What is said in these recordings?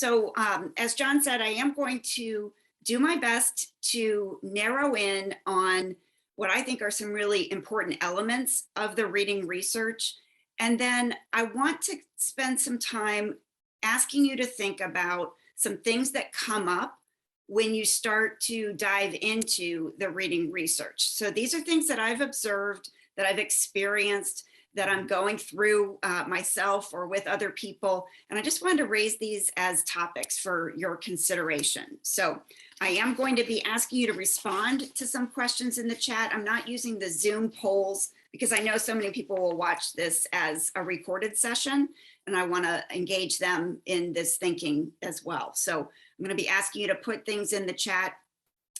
So as John said, I am going to do my best to narrow in on what I think are some really important elements of the reading research. And then I want to spend some time asking you to think about some things that come up when you start to dive into the reading research. So these are things that I've observed, that I've experienced, that I'm going through myself or with other people. And I just wanted to raise these as topics for your consideration. So I am going to be asking you to respond to some questions in the chat. I'm not using the Zoom polls because I know so many people will watch this as a recorded session, and I want to engage them in this thinking as well. So I'm going to be asking you to put things in the chat.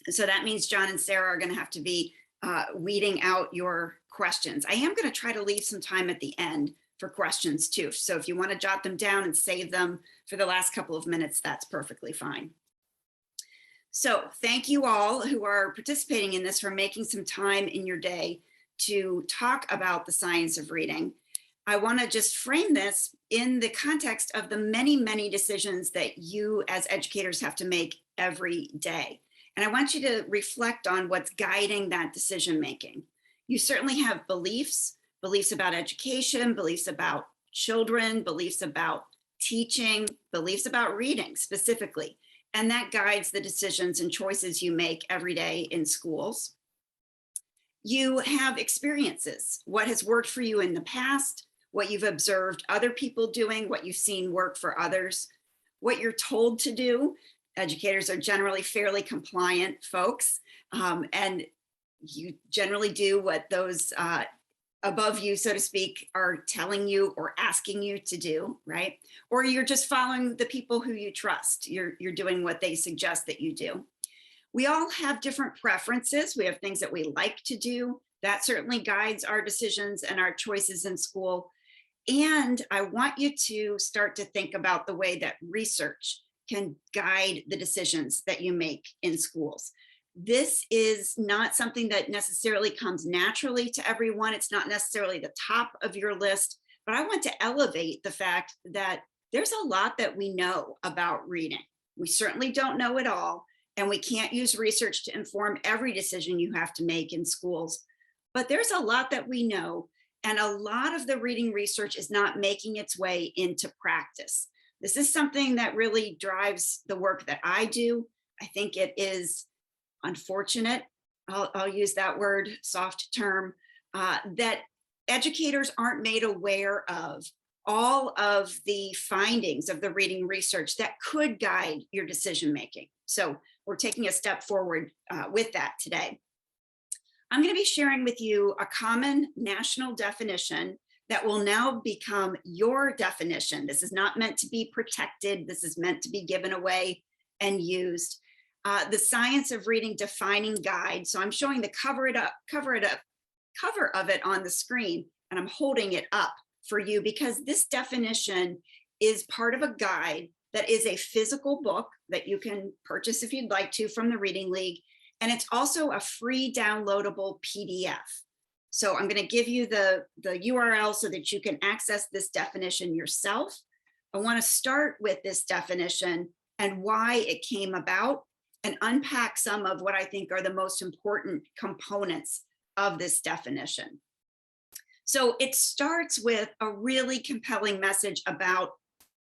So that means John and Sarah are going to have to be weeding out your questions. I am going to try to leave some time at the end for questions too. So if you want to jot them down and save them for the last couple of minutes, that's perfectly fine. So thank you all who are participating in this for making some time in your day to talk about the science of reading. I want to just frame this in the context of the many, many decisions that you as educators have to make every day. And I want you to reflect on what's guiding that decision making. You certainly have beliefs about education, beliefs about children, beliefs about teaching, beliefs about reading specifically. And that guides the decisions and choices you make every day in schools. You have experiences, what has worked for you in the past, what you've observed other people doing, what you've seen work for others, what you're told to do. Educators are generally fairly compliant folks, and you generally do what those above you, so to speak, are telling you or asking you to do, right? Or you're just following the people who you trust. You're doing what they suggest that you do. We all have different preferences. We have things that we like to do. That certainly guides our decisions and our choices in school. And I want you to start to think about the way that research can guide the decisions that you make in schools. This is not something that necessarily comes naturally to everyone. It's not necessarily the top of your list, but I want to elevate the fact that there's a lot that we know about reading. We certainly don't know it all, and we can't use research to inform every decision you have to make in schools. But there's a lot that we know, and a lot of the reading research is not making its way into practice. This is something that really drives the work that I do. I think it is unfortunate, I'll use that word, soft term, that educators aren't made aware of all of the findings of the reading research that could guide your decision making. So we're taking a step forward with that today. I'm going to be sharing with you a common national definition that will now become your definition. This is not meant to be protected. This is meant to be given away and used. The Science of Reading Defining Guide. So I'm showing the cover of it on the screen, and I'm holding it up for you because this definition is part of a guide that is a physical book that you can purchase if you'd like to from the Reading League. And it's also a free downloadable PDF. So I'm going to give you the URL so that you can access this definition yourself. I want to start with this definition and why it came about, and unpack some of what I think are the most important components of this definition. So it starts with a really compelling message about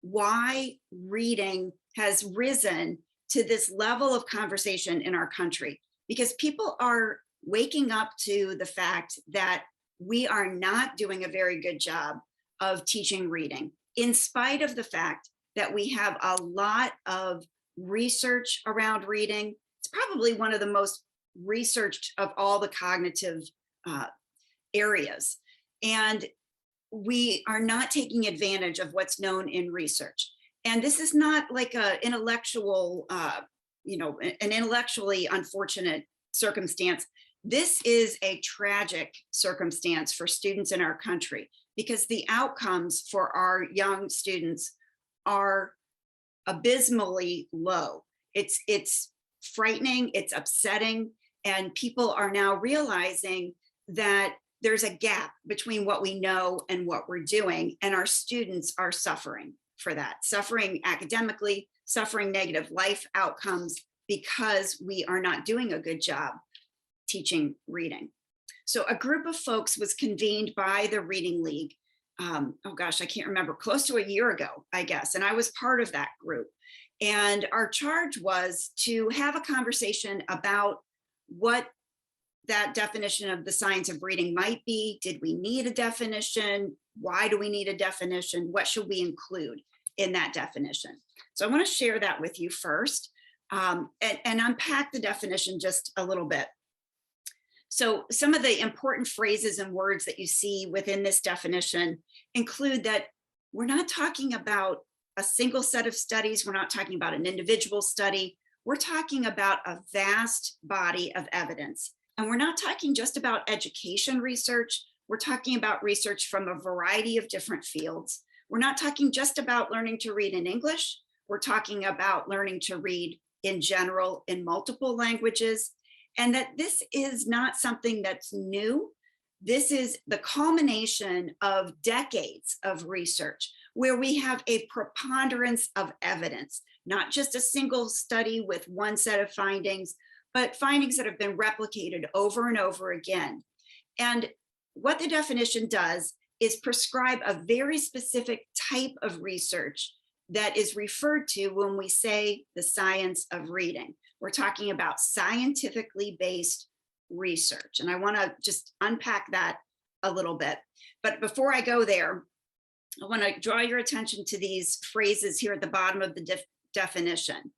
why reading has risen to this level of conversation in our country, because people are waking up to the fact that we are not doing a very good job of teaching reading, in spite of the fact that we have a lot of research around reading. It's probably one of the most researched of all the cognitive areas. And we are not taking advantage of what's known in research. And this is not like an intellectually unfortunate circumstance. This is a tragic circumstance for students in our country, because the outcomes for our young students are abysmally low. It's frightening, it's upsetting, and people are now realizing that there's a gap between what we know and what we're doing, and our students are suffering for that, suffering academically, suffering negative life outcomes because we are not doing a good job teaching reading. So a group of folks was convened by the Reading League. Oh gosh, I can't remember, close to a year ago, I guess. And I was part of that group. And our charge was to have a conversation about what that definition of the science of reading might be. Did we need a definition? Why do we need a definition? What should we include in that definition? So I want to share that with you first and unpack the definition just a little bit. So some of the important phrases and words that you see within this definition include that we're not talking about a single set of studies. We're not talking about an individual study. We're talking about a vast body of evidence. And we're not talking just about education research. We're talking about research from a variety of different fields. We're not talking just about learning to read in English. We're talking about learning to read in general in multiple languages. And that this is not something that's new. This is the culmination of decades of research where we have a preponderance of evidence, not just a single study with one set of findings, but findings that have been replicated over and over again. And what the definition does is prescribe a very specific type of research that is referred to when we say the science of reading. We're talking about scientifically based research. And I want to just unpack that a little bit. But before I go there, I want to draw your attention to these phrases here at the bottom of the definition.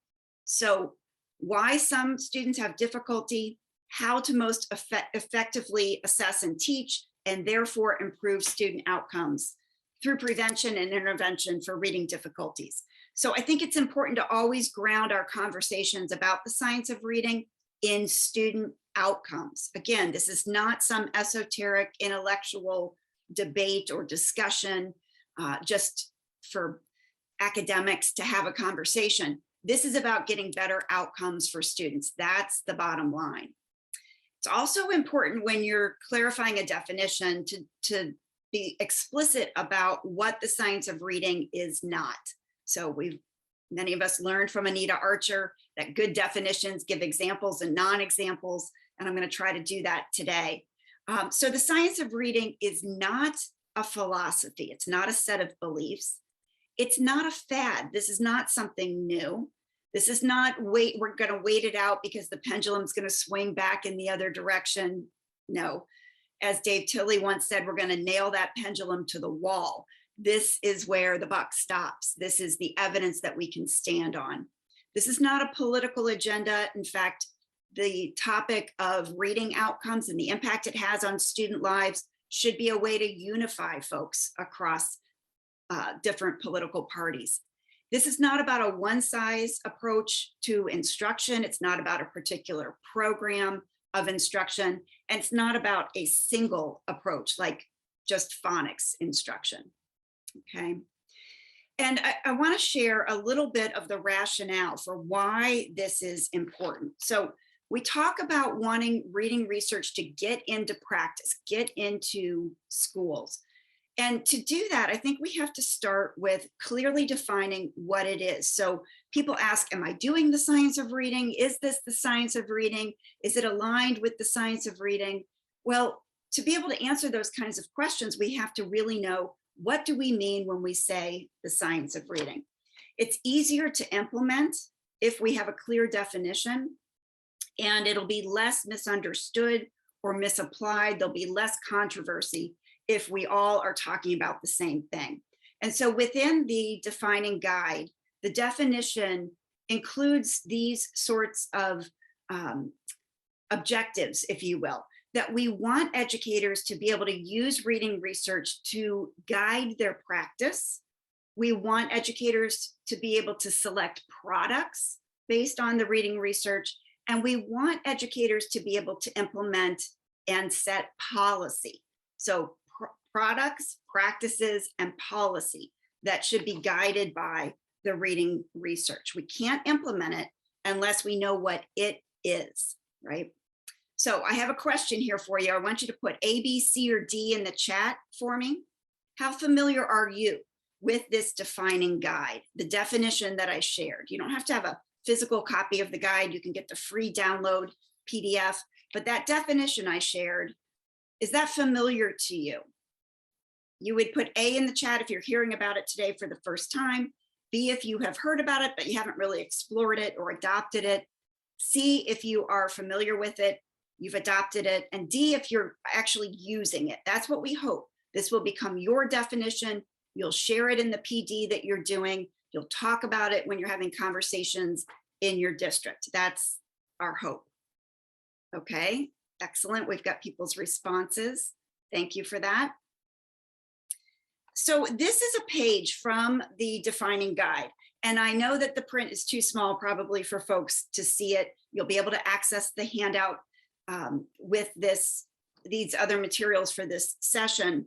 So why some students have difficulty, how to most effectively assess and teach, and therefore improve student outcomes through prevention and intervention for reading difficulties. So I think it's important to always ground our conversations about the science of reading in student outcomes. Again, this is not some esoteric intellectual debate or discussion just for academics to have a conversation. This is about getting better outcomes for students. That's the bottom line. It's also important when you're clarifying a definition to be explicit about what the science of reading is not. So many of us learned from Anita Archer that good definitions give examples and non-examples, and I'm going to try to do that today. So the science of reading is not a philosophy. It's not a set of beliefs. It's not a fad. This is not something new. This is not we're going to wait it out because the pendulum's going to swing back in the other direction. No. As Dave Tilley once said, we're going to nail that pendulum to the wall. This is where the buck stops. This is the evidence that we can stand on. This is not a political agenda. In fact, the topic of reading outcomes and the impact it has on student lives should be a way to unify folks across different political parties. This is not about a one-size approach to instruction. It's not about a particular program of instruction, and it's not about a single approach like just phonics instruction. Okay. And I want to share a little bit of the rationale for why this is important. So we talk about wanting reading research to get into practice, get into schools. And to do that, I think we have to start with clearly defining what it is. So people ask, am I doing the science of reading? Is this the science of reading? Is it aligned with the science of reading? Well, to be able to answer those kinds of questions, we have to really know, what do we mean when we say the science of reading? It's easier to implement if we have a clear definition, and it'll be less misunderstood or misapplied. There'll be less controversy if we all are talking about the same thing. And so within the defining guide, the definition includes these sorts of objectives, if you will, that we want educators to be able to use reading research to guide their practice. We want educators to be able to select products based on the reading research, and we want educators to be able to implement and set policy. So products, practices, and policy that should be guided by the reading research. We can't implement it unless we know what it is, right? So I have a question here for you. I want you to put A, B, C, or D in the chat for me. How familiar are you with this defining guide, the definition that I shared. You don't have to have a physical copy of the guide. You can get the free download PDF, but that definition I shared, is that familiar to you? You would put A in the chat if you're hearing about it today for the first time. B if you have heard about it, but you haven't really explored it or adopted it. C if you are familiar with it, you've adopted it. And D if you're actually using it. That's what we hope. This will become your definition. You'll share it in the PD that you're doing. You'll talk about it when you're having conversations in your district. That's our hope. Okay, excellent. We've got people's responses. Thank you for that. So this is a page from the defining guide. And I know that the print is too small probably for folks to see it. You'll be able to access the handout with these other materials for this session.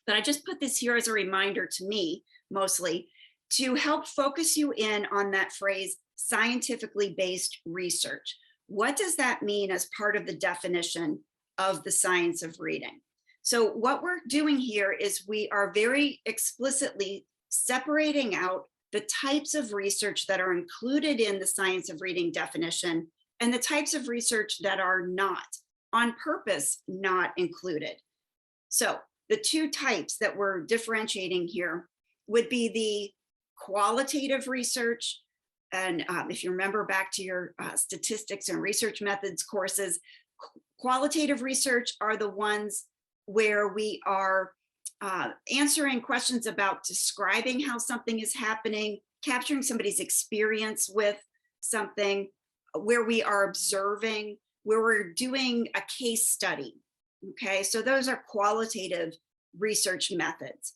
But I just put this here as a reminder to me, mostly, to help focus you in on that phrase, scientifically based research. What does that mean as part of the definition of the science of reading? So what we're doing here is we are very explicitly separating out the types of research that are included in the science of reading definition and the types of research that are not, on purpose, not included. So the two types that we're differentiating here would be the qualitative research. And if you remember back to your statistics and research methods courses, qualitative research are the ones where we are answering questions about describing how something is happening, capturing somebody's experience with something, where we are observing, where we're doing a case study. Okay, so those are qualitative research methods.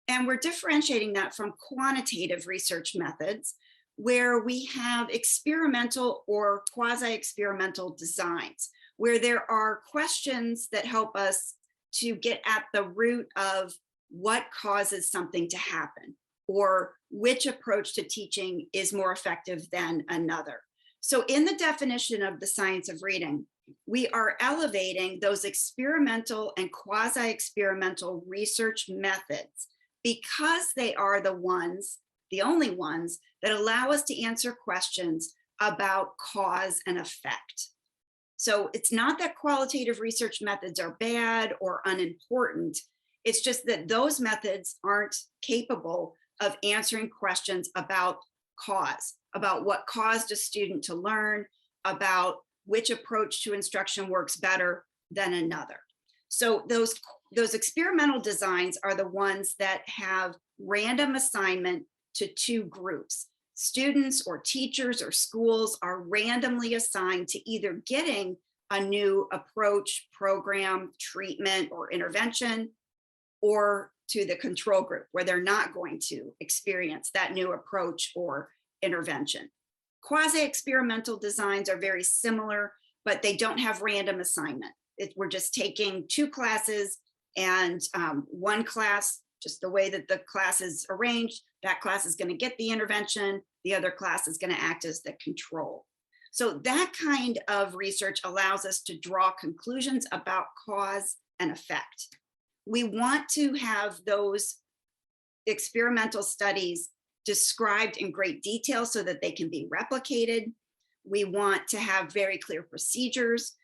And we're differentiating that from quantitative research methods, where we have experimental or quasi-experimental designs, where there are questions that help us to get at the root of what causes something to happen, or which approach to teaching is more effective than another. So in the definition of the science of reading, we are elevating those experimental and quasi-experimental research methods because they are the only ones that allow us to answer questions about cause and effect. So it's not that qualitative research methods are bad or unimportant. It's just that those methods aren't capable of answering questions about cause, about what caused a student to learn, about which approach to instruction works better than another. So those experimental designs are the ones that have random assignment to two groups. Students or teachers or schools are randomly assigned to either getting a new approach, program, treatment, or intervention, or to the control group where they're not going to experience that new approach or intervention. Quasi-experimental designs are very similar, but they don't have random assignment. We're just taking two classes, and one class, just the way that the class is arranged, that class is going to get the intervention, the other class is going to act as the control. So that kind of research allows us to draw conclusions about cause and effect. We want to have those experimental studies described in great detail so that they can be replicated. We want to have very clear procedures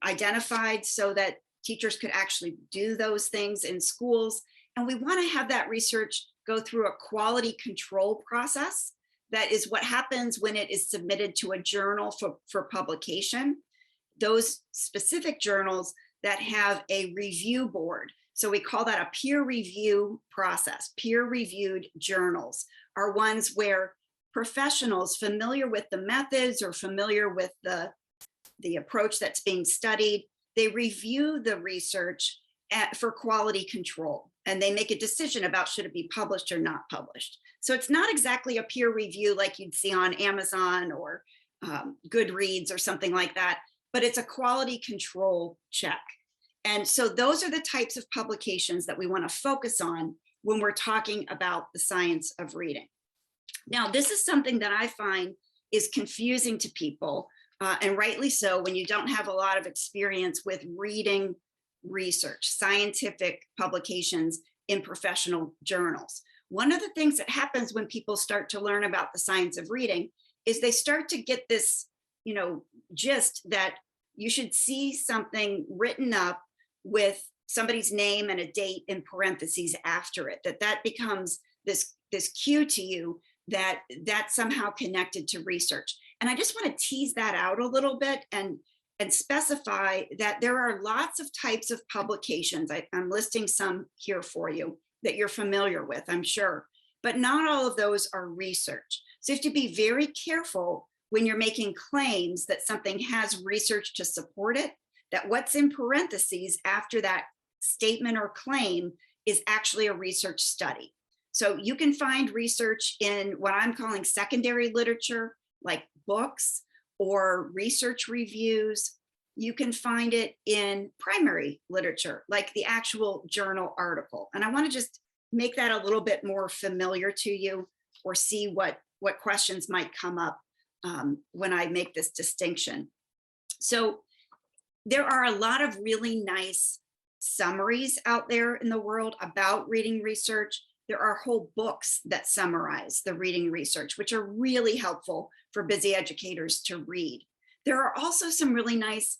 identified so that teachers could actually do those things in schools. And we want to have that research go through a quality control process. That is what happens when it is submitted to a journal for publication. Those specific journals that have a review board. So we call that a peer review process. Peer-reviewed journals are ones where professionals familiar with the methods or familiar with the approach that's being studied, they review the research for quality control, and they make a decision about should it be published or not published. So it's not exactly a peer review like you'd see on Amazon or Goodreads or something like that, but it's a quality control check. And so those are the types of publications that we want to focus on when we're talking about the science of reading. Now, this is something that I find is confusing to people, and rightly so, when you don't have a lot of experience with reading research, scientific publications in professional journals. one of the things that happens when people start to learn about the science of reading is they start to get this, gist that you should see something written up with somebody's name and a date in parentheses after it, that becomes this cue to you that that's somehow connected to research. And I just want to tease that out a little bit and specify that there are lots of types of publications. I'm listing some here for you that you're familiar with, I'm sure, but not all of those are research. So you have to be very careful when you're making claims that something has research to support it, that what's in parentheses after that statement or claim is actually a research study. So you can find research in what I'm calling secondary literature, like books or research reviews. You can find it in primary literature, like the actual journal article. And I want to just make that a little bit more familiar to you, or see what questions might come up when I make this distinction. So there are a lot of really nice summaries out there in the world about reading research. There are whole books that summarize the reading research, which are really helpful for busy educators to read. There are also some really nice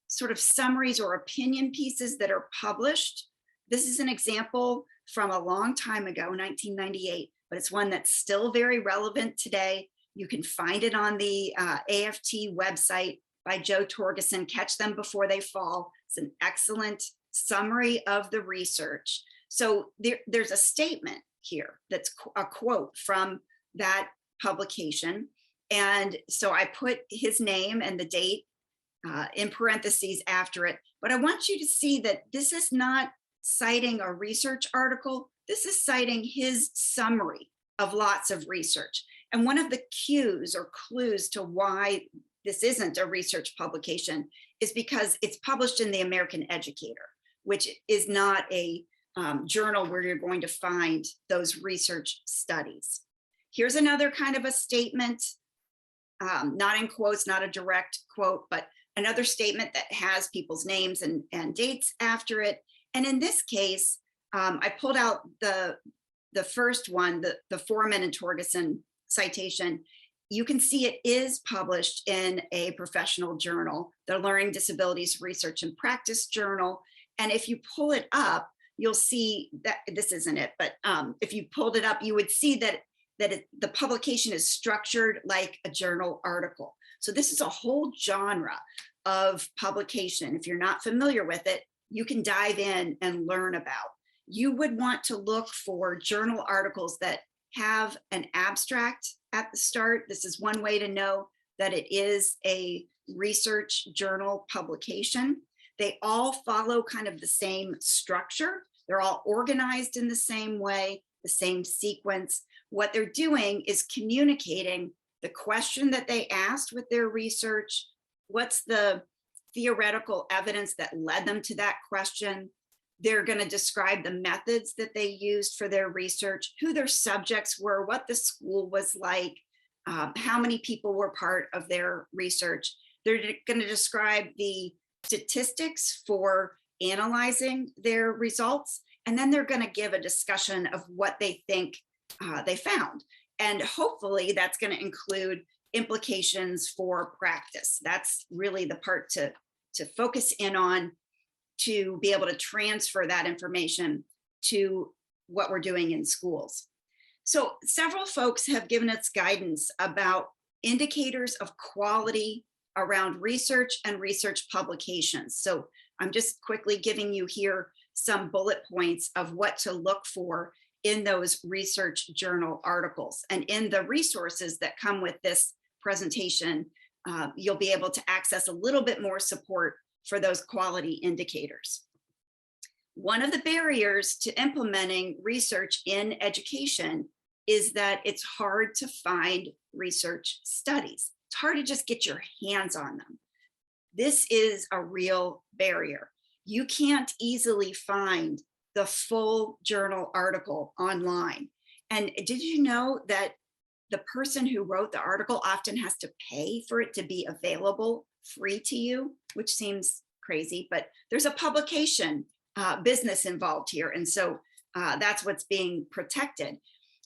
sort of summaries or opinion pieces that are published. This is an example from a long time ago, 1998, but it's one that's still very relevant today. You can find it on the AFT website by Joe Torgeson, Catch Them Before They Fall. It's an excellent summary of the research. So there's a statement here that's a quote from that publication. And so I put his name and the date in parentheses after it. But I want you to see that this is not citing a research article. This is citing his summary of lots of research. And one of the cues or clues to why this isn't a research publication is because it's published in the American Educator, which is not a journal where you're going to find those research studies. Here's another kind of a statement, not in quotes, not a direct quote, but another statement that has people's names and dates after it. And in this case, I pulled out the first one, the Foreman and Torgeson citation. You can see it is published in a professional journal, the Learning Disabilities Research and Practice Journal. And if you pull it up, you'll see that this isn't it, but if you pulled it up, you would see that the publication is structured like a journal article. So this is a whole genre of publication. If you're not familiar with it, you can dive in and learn about. You would want to look for journal articles that have an abstract at the start. This is one way to know that it is a research journal publication. They all follow kind of the same structure. They're all organized in the same way, the same sequence. What they're doing is communicating the question that they asked with their research, what's the theoretical evidence that led them to that question. They're going to describe the methods that they used for their research, who their subjects were, what the school was like, how many people were part of their research. They're going to describe the statistics for analyzing their results, and then they're going to give a discussion of what they think they found. And hopefully that's going to include implications for practice. That's really the part to focus in on, to be able to transfer that information to what we're doing in schools. So several folks have given us guidance about indicators of quality around research and research publications. So I'm just quickly giving you here some bullet points of what to look for in those research journal articles. And in the resources that come with this presentation, you'll be able to access a little bit more support for those quality indicators. One of the barriers to implementing research in education is that it's hard to find research studies. It's hard to just get your hands on them. This is a real barrier. You can't easily find the full journal article online. And did you know that the person who wrote the article often has to pay for it to be available free to you, which seems crazy, but there's a publication business involved here. And so That's what's being protected.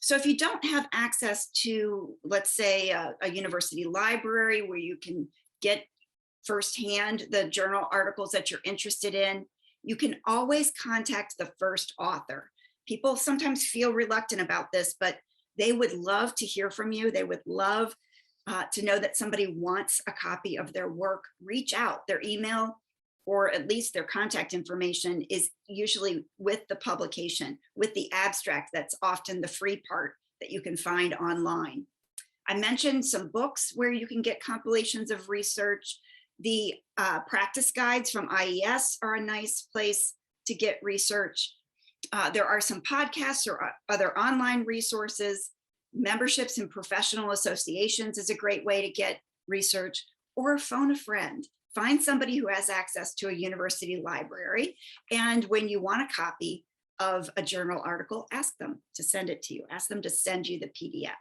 So if you don't have access to, let's say, a university library where you can get firsthand the journal articles that you're interested in, you can always contact the first author. People sometimes feel reluctant about this, but they would love to hear from you. They would love to know that somebody wants a copy of their work. Reach out. Their email, or at least their contact information, is usually with the publication, with the abstract. That's often the free part that you can find online. I mentioned some books where you can get compilations of research. The practice guides from IES are a nice place to get research. There are some podcasts or other online resources. Memberships in professional associations is a great way to get research, or phone a friend. Find somebody who has access to a university library. And when you want a copy of a journal article, ask them to send it to you. Ask them to send you the PDF.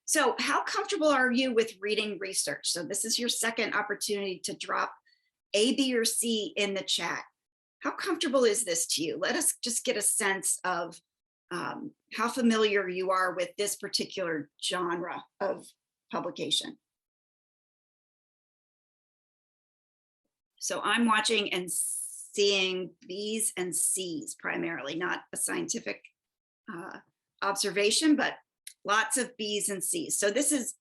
So how comfortable are you with reading research? So this is your second opportunity to drop A, B, or C in the chat. How comfortable is this to you? Let us just get a sense of how familiar you are with this particular genre of publication. So I'm watching and seeing B's and C's primarily, not a scientific observation, but lots of B's and C's. So this is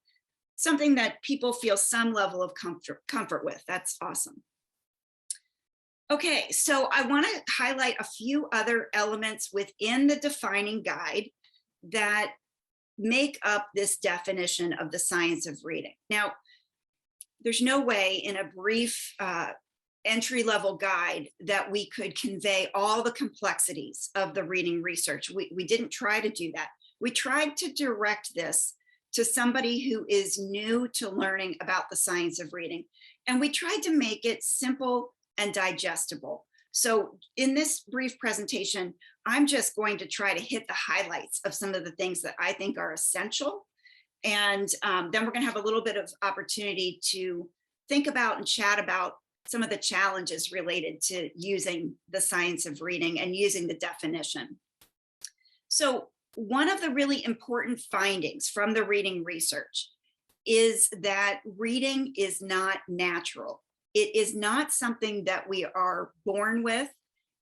something that people feel some level of comfort with. That's awesome. Okay, so I want to highlight a few other elements within the defining guide that make up this definition of the science of reading. Now, there's no way in a brief entry-level guide that we could convey all the complexities of the reading research. We didn't try to do that. We tried to direct this to somebody who is new to learning about the science of reading. And we tried to make it simple and digestible. So in this brief presentation, I'm just going to try to hit the highlights of some of the things that I think are essential. And then we're going to have a little bit of opportunity to think about and chat about some of the challenges related to using the science of reading and using the definition. So one of the really important findings from the reading research is that reading is not natural. It is not something that we are born with.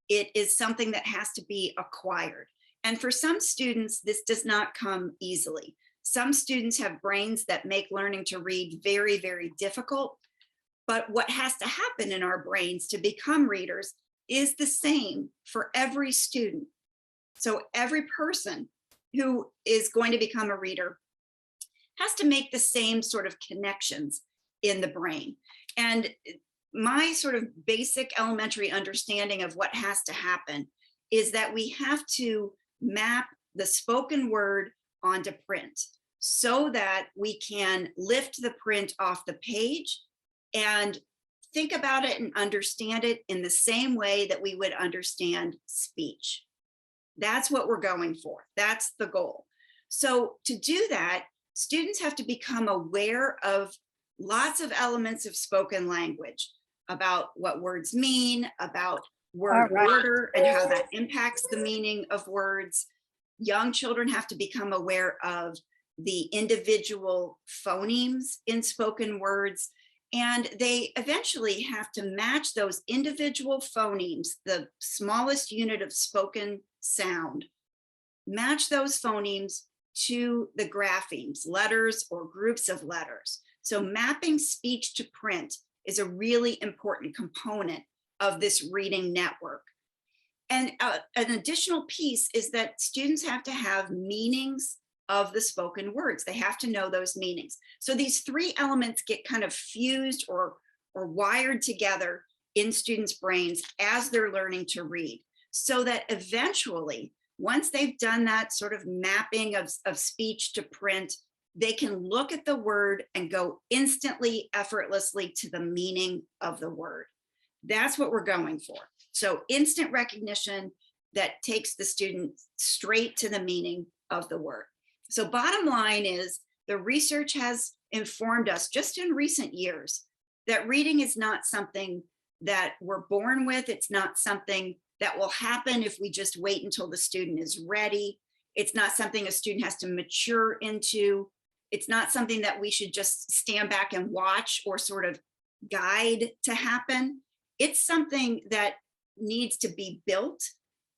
It is something that has to be acquired. And for some students, this does not come easily. Some students have brains that make learning to read very, very difficult. But what has to happen in our brains to become readers is the same for every student. So every person who is going to become a reader has to make the same sort of connections in the brain. And my sort of basic elementary understanding of what has to happen is that we have to map the spoken word onto print so that we can lift the print off the page and think about it and understand it in the same way that we would understand speech. That's what we're going for. That's the goal. So to do that, students have to become aware of lots of elements of spoken language, about what words mean, about word order and how that impacts the meaning of words. Young children have to become aware of the individual phonemes in spoken words, and they eventually have to match those individual phonemes, the smallest unit of spoken sound, match those phonemes to the graphemes, letters or groups of letters. So mapping speech to print is a really important component of this reading network. And an additional piece is that students have to have meanings of the spoken words. They have to know those meanings. So these three elements get kind of fused or wired together in students' brains as they're learning to read, so that eventually, once they've done that sort of mapping of speech to print, they can look at the word and go instantly, effortlessly to the meaning of the word. That's what we're going for. So instant recognition that takes the student straight to the meaning of the word. So bottom line is, the research has informed us just in recent years that reading is not something that we're born with. It's not something that will happen if we just wait until the student is ready. It's not something a student has to mature into. It's not something that we should just stand back and watch or sort of guide to happen. It's something that needs to be built.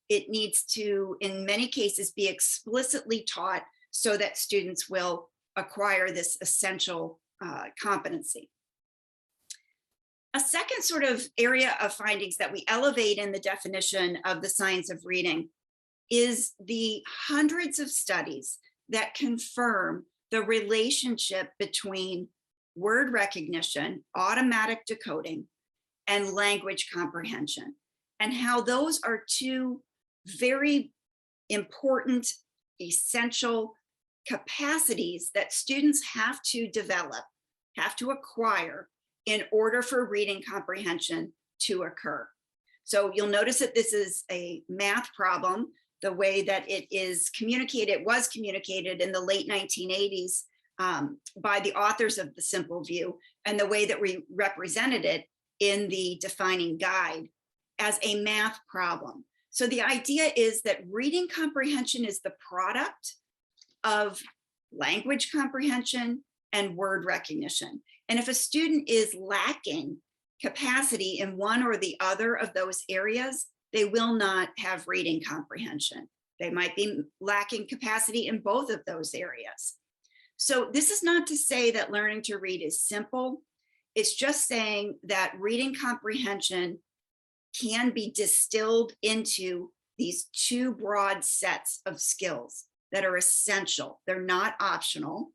It needs to, in many cases, be explicitly taught so that students will acquire this essential competency. A second sort of area of findings that we elevate in the definition of the science of reading is the hundreds of studies that confirm the relationship between word recognition, automatic decoding, and language comprehension, and how those are two very important, essential capacities that students have to develop, have to acquire in order for reading comprehension to occur. So you'll notice that this is a math problem. The way that it is communicated, was communicated in the late 1980s by the authors of The Simple View, and the way that we represented it in the defining guide as a math problem. So the idea is that reading comprehension is the product of language comprehension and word recognition. And if a student is lacking capacity in one or the other of those areas, they will not have reading comprehension. They might be lacking capacity in both of those areas. So this is not to say that learning to read is simple. It's just saying that reading comprehension can be distilled into these two broad sets of skills that are essential. They're not optional.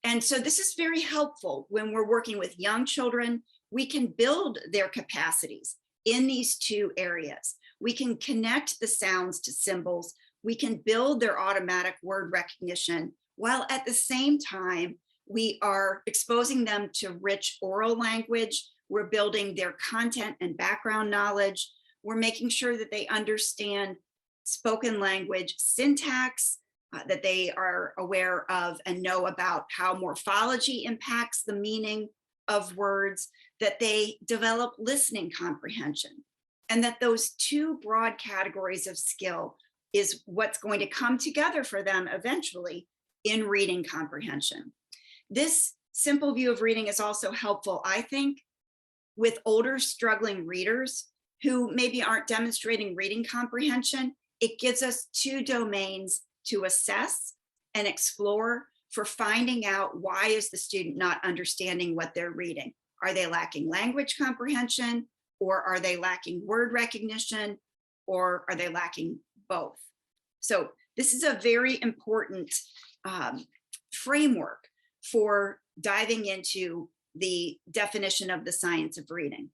And so this is very helpful when we're working with young children. We can build their capacities in these two areas. We can connect the sounds to symbols. We can build their automatic word recognition, while at the same time, we are exposing them to rich oral language. We're building their content and background knowledge. We're making sure that they understand spoken language syntax, that they are aware of and know about how morphology impacts the meaning of words, that they develop listening comprehension, and that those two broad categories of skill is what's going to come together for them eventually in reading comprehension. This simple view of reading is also helpful, I think, with older struggling readers who maybe aren't demonstrating reading comprehension. It gives us two domains to assess and explore for finding out, why is the student not understanding what they're reading? Are they lacking language comprehension, or are they lacking word recognition, or are they lacking both? So this is a very important framework for diving into the definition of the science of reading.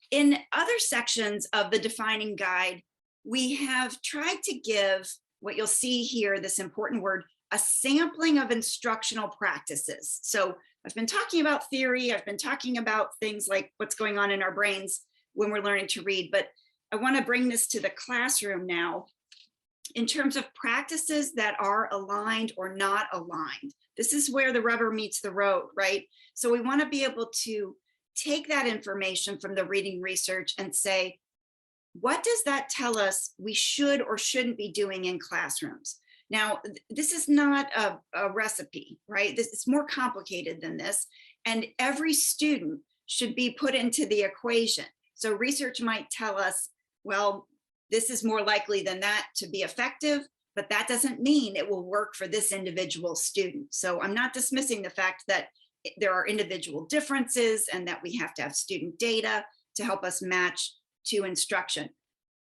In other sections of the defining guide, we have tried to give what you'll see here, this important word, a sampling of instructional practices. So I've been talking about theory, I've been talking about things like what's going on in our brains when we're learning to read, but I want to bring this to the classroom now in terms of practices that are aligned or not aligned. This is where the rubber meets the road, right? So we want to be able to take that information from the reading research and say, what does that tell us we should or shouldn't be doing in classrooms? Now, this is not a recipe, right? This is more complicated than this. And every student should be put into the equation. So research might tell us, well, this is more likely than that to be effective, but that doesn't mean it will work for this individual student. So I'm not dismissing the fact that there are individual differences and that we have to have student data to help us match to instruction.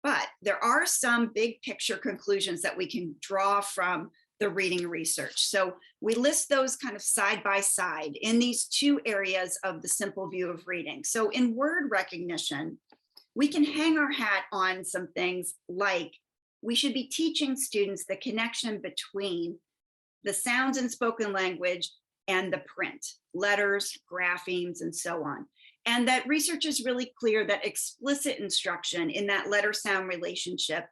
But there are some big picture conclusions that we can draw from the reading research. So we list those kind of side by side in these two areas of the simple view of reading. So in word recognition, we can hang our hat on some things like we should be teaching students the connection between the sounds in spoken language and the print, letters, graphemes, and so on. And that research is really clear that explicit instruction in that letter-sound relationship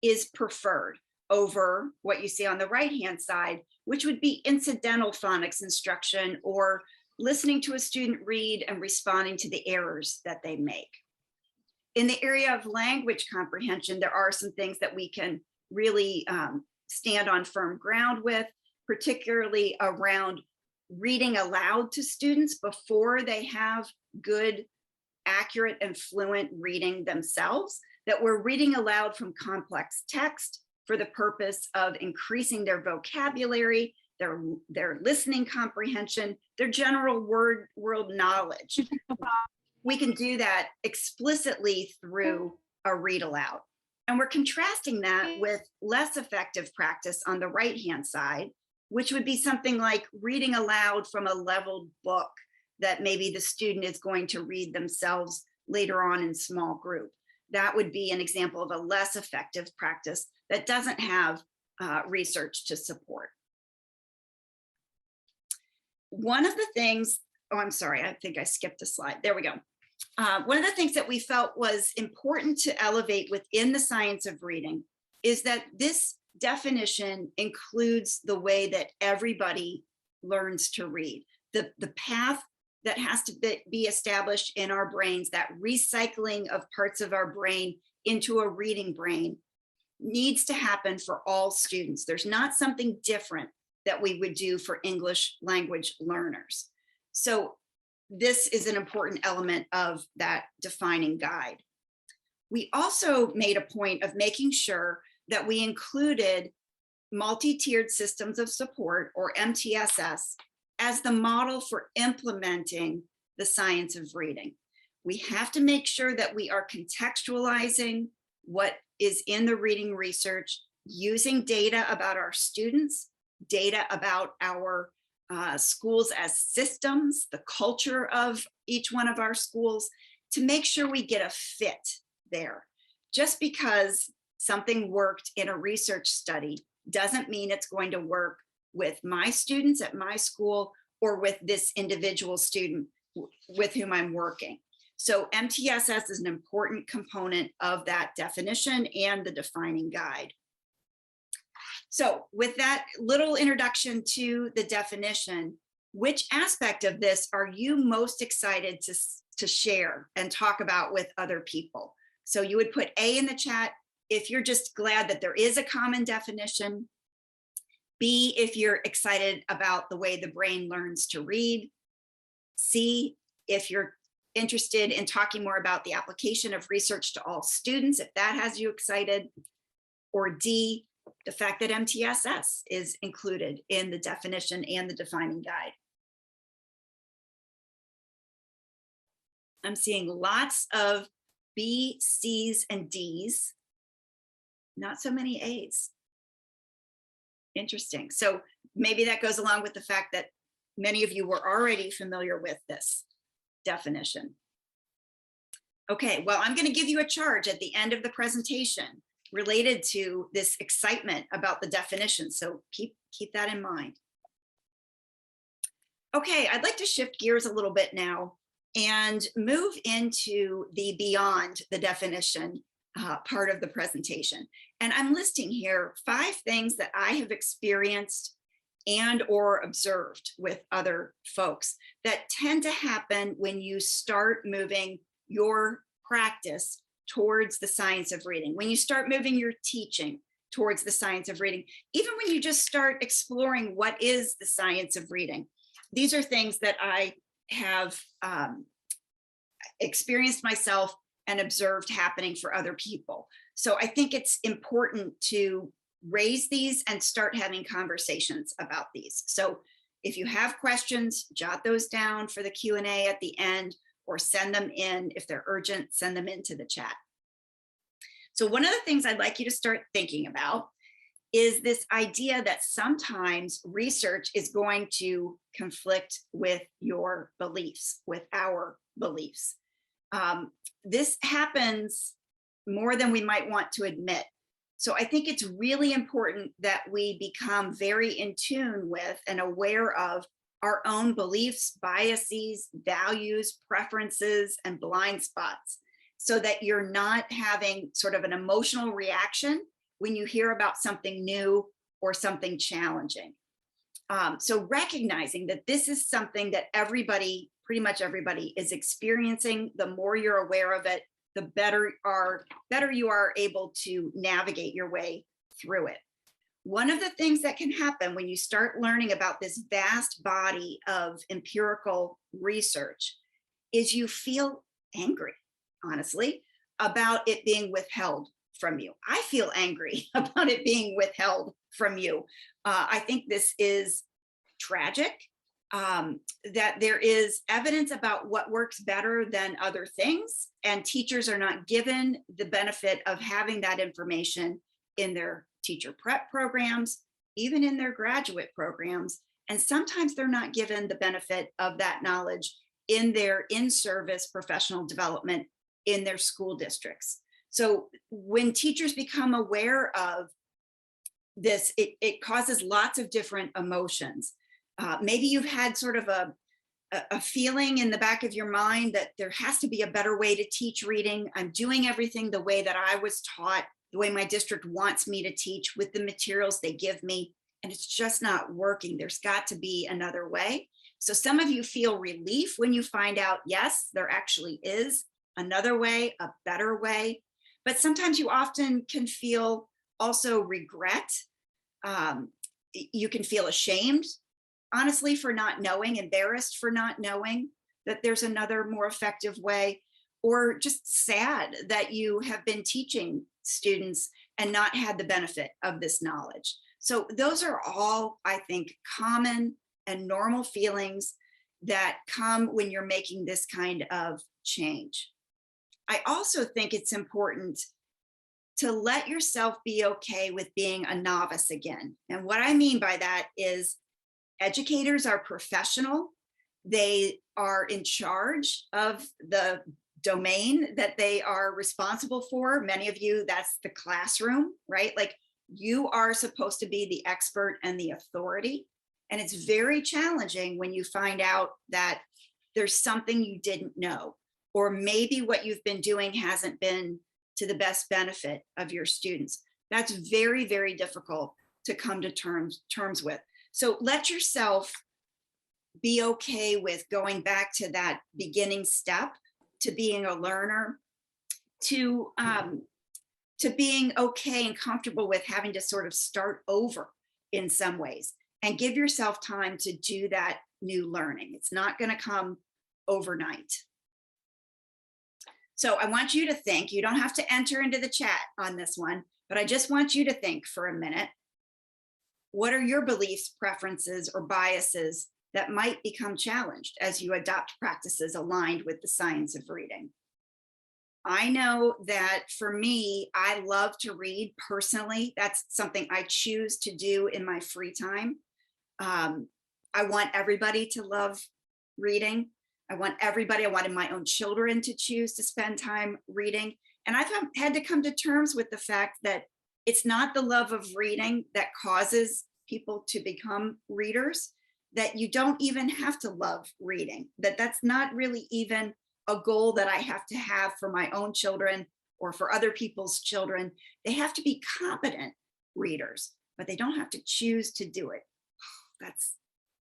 is preferred over what you see on the right-hand side, which would be incidental phonics instruction or listening to a student read and responding to the errors that they make. In the area of language comprehension, there are some things that we can really stand on firm ground with, particularly around reading aloud to students before they have good, accurate, and fluent reading themselves, that we're reading aloud from complex text for the purpose of increasing their vocabulary, their listening comprehension, their general world knowledge. We can do that explicitly through a read aloud. And we're contrasting that with less effective practice on the right-hand side, which would be something like reading aloud from a leveled book that maybe the student is going to read themselves later on in small group. That would be an example of a less effective practice that doesn't have research to support. One of the things, oh, I'm sorry, I think I skipped a slide. There we go. One of the things that we felt was important to elevate within the science of reading is that this definition includes the way that everybody learns to read. The path that has to be established in our brains, that recycling of parts of our brain into a reading brain, needs to happen for all students. There's not something different that we would do for English language learners. So this is an important element of that defining guide. We also made a point of making sure that we included multi-tiered systems of support, or MTSS, as the model for implementing the science of reading. We have to make sure that we are contextualizing what is in the reading research, using data about our students, data about our schools as systems, the culture of each one of our schools, to make sure we get a fit there. Just because something worked in a research study doesn't mean it's going to work with my students at my school or with this individual student with whom I'm working. So MTSS is an important component of that definition and the defining guide. So with that little introduction to the definition, which aspect of this are you most excited to share and talk about with other people? So you would put A in the chat if you're just glad that there is a common definition. B, if you're excited about the way the brain learns to read. C, if you're interested in talking more about the application of research to all students, if that has you excited. Or D, the fact that MTSS is included in the definition and the defining guide. I'm seeing lots of B, C's, and D's, not so many A's. Interesting. So maybe that goes along with the fact that many of you were already familiar with this definition. Okay, well, I'm going to give you a charge at the end of the presentation related to this excitement about the definition. So keep that in mind. Okay, I'd like to shift gears a little bit now and move into the beyond the definition part of the presentation. And I'm listing here 5 things that I have experienced and or observed with other folks that tend to happen when you start moving your practice towards the science of reading, when you start moving your teaching towards the science of reading, even when you just start exploring what is the science of reading. These are things that I have experienced myself and observed happening for other people. So I think it's important to raise these and start having conversations about these. So if you have questions, jot those down for the Q&A at the end, or send them in. If they're urgent, send them into the chat. So one of the things I'd like you to start thinking about is this idea that sometimes research is going to conflict with your beliefs, with our beliefs. This happens more than we might want to admit. So I think it's really important that we become very in tune with and aware of our own beliefs, biases, values, preferences, and blind spots, so that you're not having sort of an emotional reaction when you hear about something new or something challenging. So recognizing that this is something that everybody, pretty much everybody, is experiencing. The more you're aware of it, the better you are able to navigate your way through it. One of the things that can happen when you start learning about this vast body of empirical research is you feel angry, honestly, about it being withheld from you. I feel angry about it being withheld from you. I think this is tragic, that there is evidence about what works better than other things, and teachers are not given the benefit of having that information in their teacher prep programs, even in their graduate programs. And sometimes they're not given the benefit of that knowledge in their in-service professional development in their school districts. So when teachers become aware of this, it causes lots of different emotions. Maybe you've had sort of a feeling in the back of your mind that there has to be a better way to teach reading. I'm doing everything the way that I was taught, the way my district wants me to teach with the materials they give me, and it's just not working. There's got to be another way. So some of you feel relief when you find out, yes, there actually is another way, a better way. But sometimes you often can feel also regret. You can feel ashamed, honestly, for not knowing, embarrassed for not knowing that there's another more effective way, or just sad that you have been teaching students and not had the benefit of this knowledge. So those are all, I think, common and normal feelings that come when you're making this kind of change. I also think it's important to let yourself be okay with being a novice again. And what I mean by that is educators are professional. They are in charge of the domain that they are responsible for. Many of you, that's the classroom, right? Like, you are supposed to be the expert and the authority. And it's very challenging when you find out that there's something you didn't know, or maybe what you've been doing hasn't been to the best benefit of your students. That's very, very difficult to come to terms with. So let yourself be okay with going back to that beginning step, to being a learner, to being okay and comfortable with having to sort of start over in some ways, and give yourself time to do that new learning. It's not going to come overnight. So I want you to think, you don't have to enter into the chat on this one, but I just want you to think for a minute. What are your beliefs, preferences, or biases that might become challenged as you adopt practices aligned with the science of reading? I know that for me, I love to read personally. That's something I choose to do in my free time. I want everybody to love reading. I wanted my own children to choose to spend time reading. And I've had to come to terms with the fact that it's not the love of reading that causes people to become readers, that you don't even have to love reading, that's not really even a goal that I have to have for my own children or for other people's children. They have to be competent readers, but they don't have to choose to do it.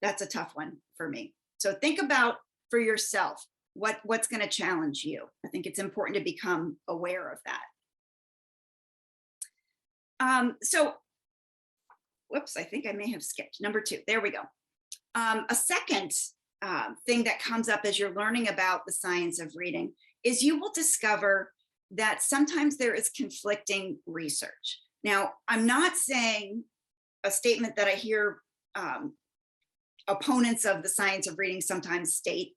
That's a tough one for me. So think about for yourself, what's going to challenge you. I think it's important to become aware of that. So, whoops, I think I may have skipped number 2. There we go. A second thing that comes up as you're learning about the science of reading is you will discover that sometimes there is conflicting research. Now, I'm not saying a statement that I hear opponents of the science of reading sometimes state.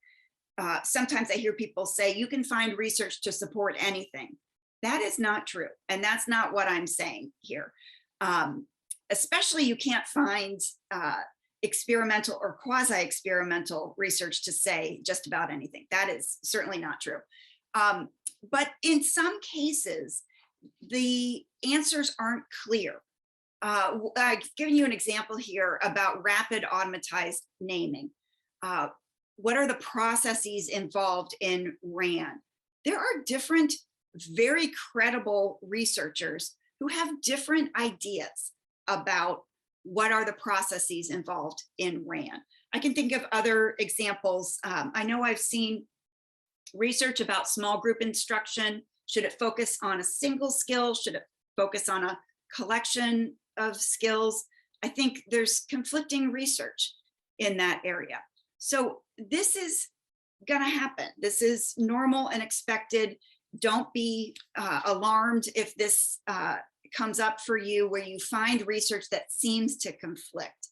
Sometimes I hear people say you can find research to support anything. That is not true. And that's not what I'm saying here. Especially you can't find experimental or quasi-experimental research to say just about anything. That is certainly not true. But in some cases, the answers aren't clear. I've given you an example here about rapid automatized naming. What are the processes involved in RAN? There are different, very credible researchers who have different ideas about what are the processes involved in RAN. I can think of other examples. I know I've seen research about small group instruction Should it focus on a single skill? Should it focus on a collection of skills? I think there's conflicting research in that area. So this is going to happen. This is normal and expected. Don't be alarmed if this comes up for you where you find research that seems to conflict.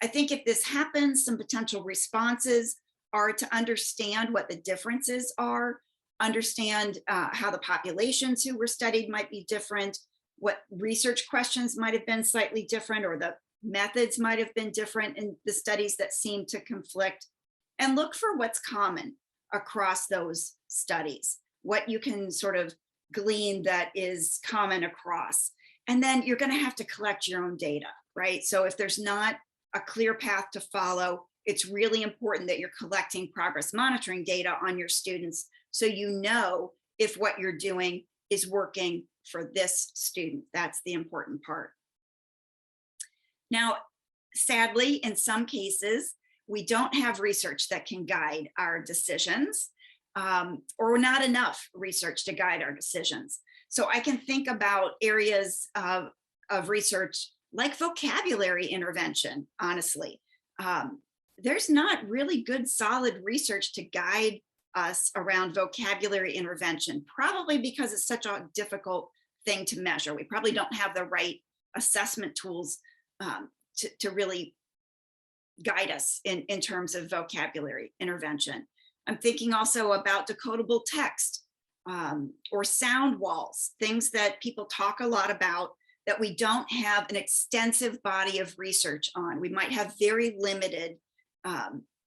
I think if this happens, some potential responses are to understand what the differences are, understand how the populations who were studied might be different, what research questions might have been slightly different, or the methods might have been different in the studies that seem to conflict, and look for what's common across those studies, what you can sort of glean that is common across. And then you're going to have to collect your own data, right? So if there's not a clear path to follow, it's really important that you're collecting progress monitoring data on your students so you know if what you're doing is working for this student. That's the important part. Now, sadly, in some cases, we don't have research that can guide our decisions, or not enough research to guide our decisions. So I can think about areas of research like vocabulary intervention, honestly. There's not really good solid research to guide us around vocabulary intervention, probably because it's such a difficult thing to measure. We probably don't have the right assessment tools to really guide us in terms of vocabulary intervention. I'm thinking also about decodable text or sound walls, things that people talk a lot about that we don't have an extensive body of research on. We might have very limited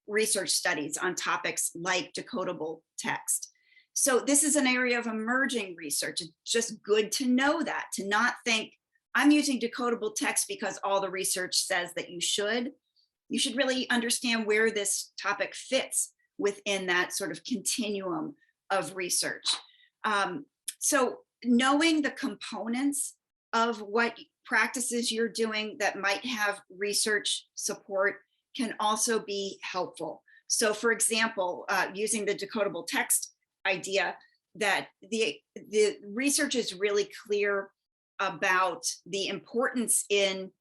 research studies on topics like decodable text. So this is an area of emerging research. It's just good to know that, to not think I'm using decodable text because all the research says that you should. You should really understand where this topic fits within that sort of continuum of research. So knowing the components of what practices you're doing that might have research support can also be helpful. So for example, using the decodable text idea, that the research is really clear about the importance in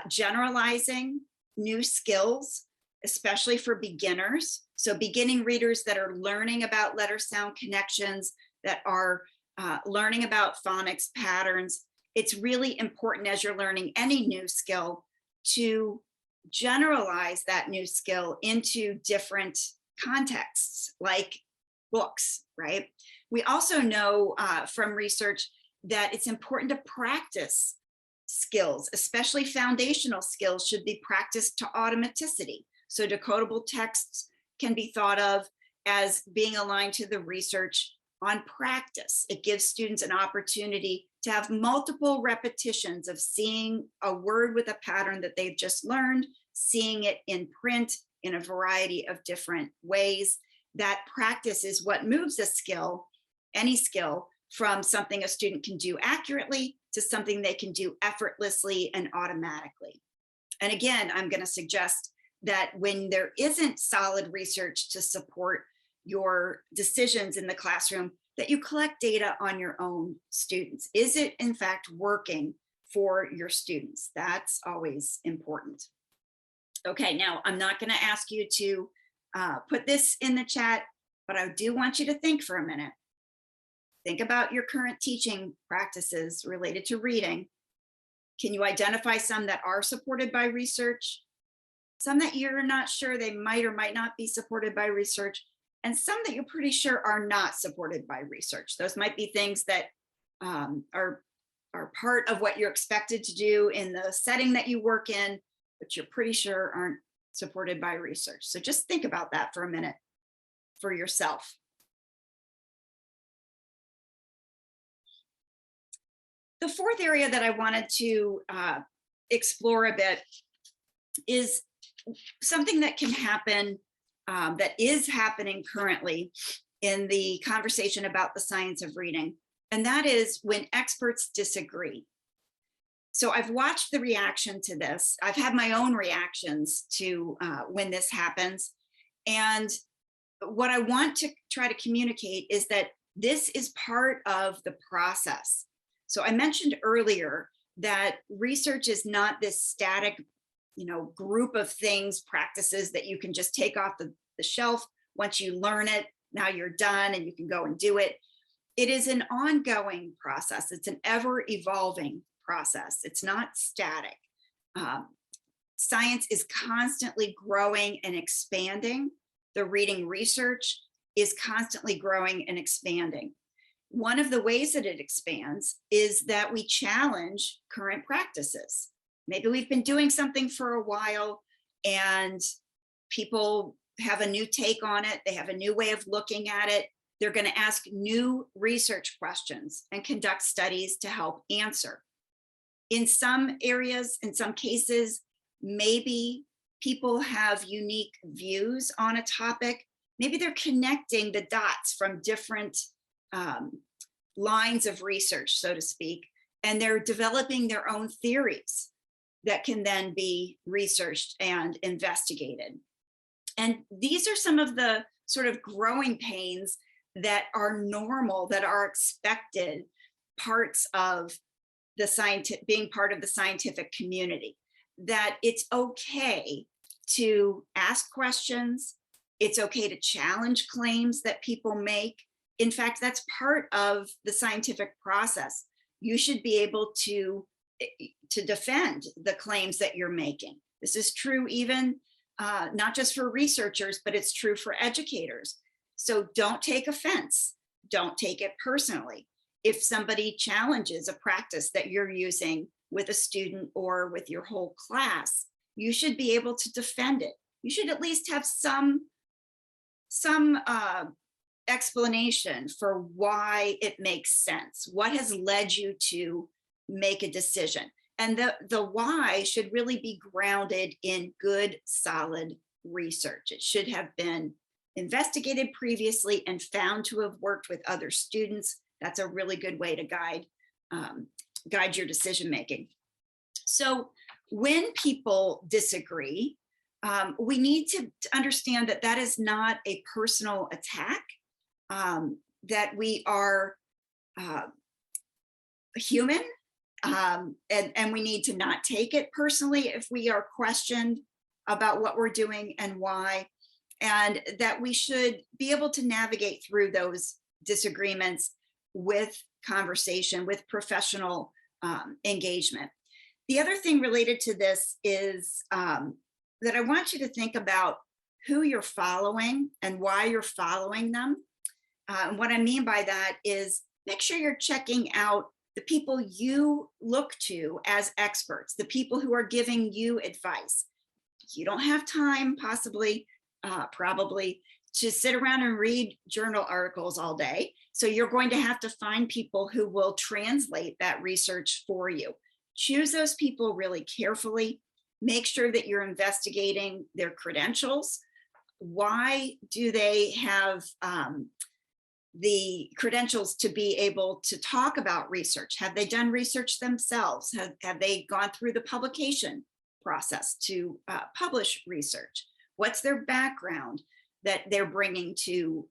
generalizing new skills, especially for beginners. So beginning readers that are learning about letter sound connections, that are learning about phonics patterns. It's really important as you're learning any new skill to generalize that new skill into different contexts, like books, right? We also know from research that it's important to practice skills, especially foundational skills should be practiced to automaticity. So decodable texts can be thought of as being aligned to the research on practice. It gives students an opportunity to have multiple repetitions of seeing a word with a pattern that they've just learned, seeing it in print in a variety of different ways. That practice is what moves a skill, any skill, from something a student can do accurately to something they can do effortlessly and automatically. And again, I'm going to suggest that when there isn't solid research to support your decisions in the classroom, that you collect data on your own students. Is it in fact working for your students? That's always important. Okay, now I'm not going to ask you to put this in the chat, but I do want you to think for a minute. Think about your current teaching practices related to reading. Can you identify some that are supported by research? Some that you're not sure they might or might not be supported by research, and some that you're pretty sure are not supported by research. Those might be things that are part of what you're expected to do in the setting that you work in, but you're pretty sure aren't supported by research. So just think about that for a minute for yourself. The fourth area that I wanted to explore a bit is something that can happen, that is happening currently in the conversation about the science of reading, and that is when experts disagree. So I've watched the reaction to this. I've had my own reactions to when this happens. And what I want to try to communicate is that This is part of the process. So I mentioned earlier that research is not this static, group of things, practices that you can just take off the shelf. Once you learn it, now you're done and you can go and do it. It is an ongoing process. It's an ever evolving process. It's not static. Science is constantly growing and expanding. The reading research is constantly growing and expanding. One of the ways that it expands is that we challenge current practices. Maybe we've been doing something for a while and people have a new take on it. They have a new way of looking at it. They're going to ask new research questions and conduct studies to help answer. In some areas, in some cases, maybe people have unique views on a topic. Maybe they're connecting the dots from different lines of research, so to speak, and they're developing their own theories that can then be researched and investigated. And these are some of the sort of growing pains that are normal, that are expected parts of the scientific, being part of the scientific community, that it's okay to ask questions. It's okay to challenge claims that people make. In fact, that's part of the scientific process. You should be able to defend the claims that you're making. This is true even not just for researchers, but it's true for educators. So don't take offense. Don't take it personally. If somebody challenges a practice that you're using with a student or with your whole class, you should be able to defend it. You should at least have some explanation for why it makes sense. What has led you to make a decision? And the why should really be grounded in good, solid research. It should have been investigated previously and found to have worked with other students. That's a really good way to guide your decision making. So when people disagree, we need to understand that that is not a personal attack, that we are human, and we need to not take it personally if we are questioned about what we're doing and why, and that we should be able to navigate through those disagreements with conversation, with professional engagement. The other thing related to this is that I want you to think about who you're following and why you're following them. What I mean by that is make sure you're checking out the people you look to as experts, the people who are giving you advice. You don't have time, possibly, probably, to sit around and read journal articles all day. So you're going to have to find people who will translate that research for you. Choose those people really carefully. Make sure that you're investigating their credentials. Why do they have the credentials to be able to talk about research? Have they done research themselves? Have they gone through the publication process to publish research? What's their background that they're bringing to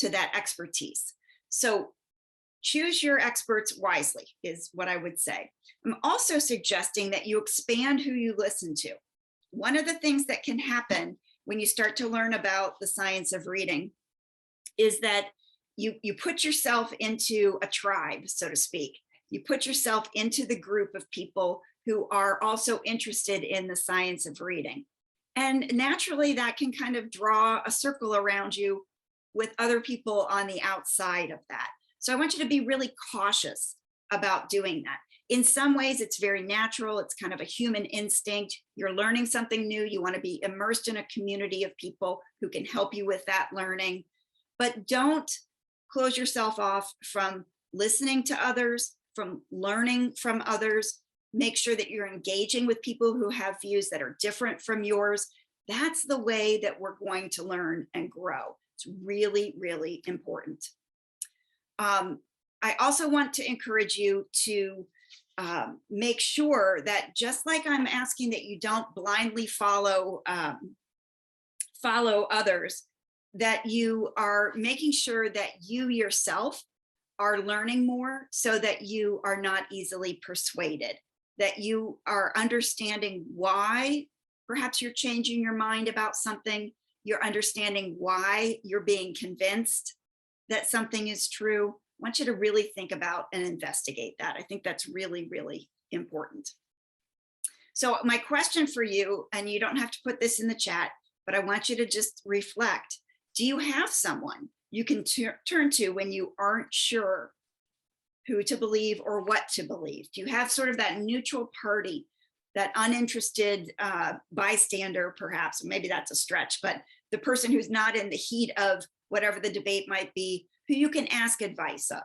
that expertise? So choose your experts wisely is what I would say. I'm also suggesting that you expand who you listen to. One of the things that can happen when you start to learn about the science of reading is that you put yourself into a tribe, so to speak. You put yourself into the group of people who are also interested in the science of reading. And naturally, that can kind of draw a circle around you with other people on the outside of that. So I want you to be really cautious about doing that. In some ways, it's very natural. It's kind of a human instinct. You're learning something new. You want to be immersed in a community of people who can help you with that learning. But don't close yourself off from listening to others, from learning from others. Make sure that you're engaging with people who have views that are different from yours. That's the way that we're going to learn and grow. It's really, really important. I also want to encourage you to make sure that, just like I'm asking that you don't blindly follow others, that you are making sure that you yourself are learning more so that you are not easily persuaded, that you are understanding why perhaps you're changing your mind about something, you're understanding why you're being convinced that something is true. I want you to really think about and investigate that. I think that's really, really important. So my question for you, and you don't have to put this in the chat, but I want you to just reflect. Do you have someone you can turn to when you aren't sure who to believe or what to believe? Do you have sort of that neutral party, that uninterested bystander, perhaps? Maybe that's a stretch, but the person who's not in the heat of whatever the debate might be, who you can ask advice of?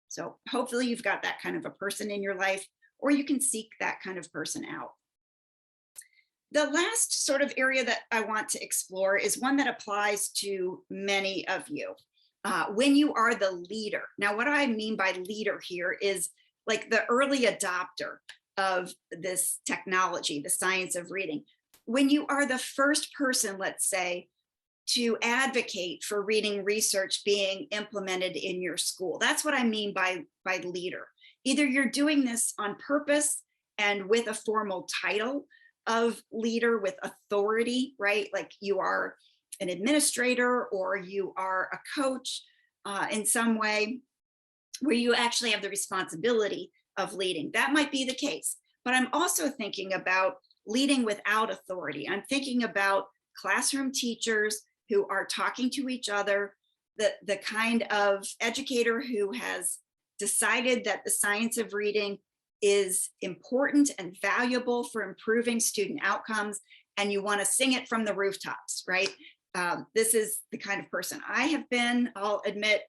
So hopefully you've got that kind of a person in your life, or you can seek that kind of person out. The last sort of area that I want to explore is one that applies to many of you. When you are the leader. Now, what I mean by leader here is like the early adopter of this technology, the science of reading. When you are the first person, let's say, to advocate for reading research being implemented in your school. That's what I mean by leader. Either you're doing this on purpose and with a formal title of leader with authority, right? Like you are an administrator or you are a coach in some way where you actually have the responsibility of leading. That might be the case. But I'm also thinking about leading without authority. I'm thinking about classroom teachers who are talking to each other, the kind of educator who has decided that the science of reading is important and valuable for improving student outcomes, and you want to sing it from the rooftops, right? This is the kind of person I have been, I'll admit.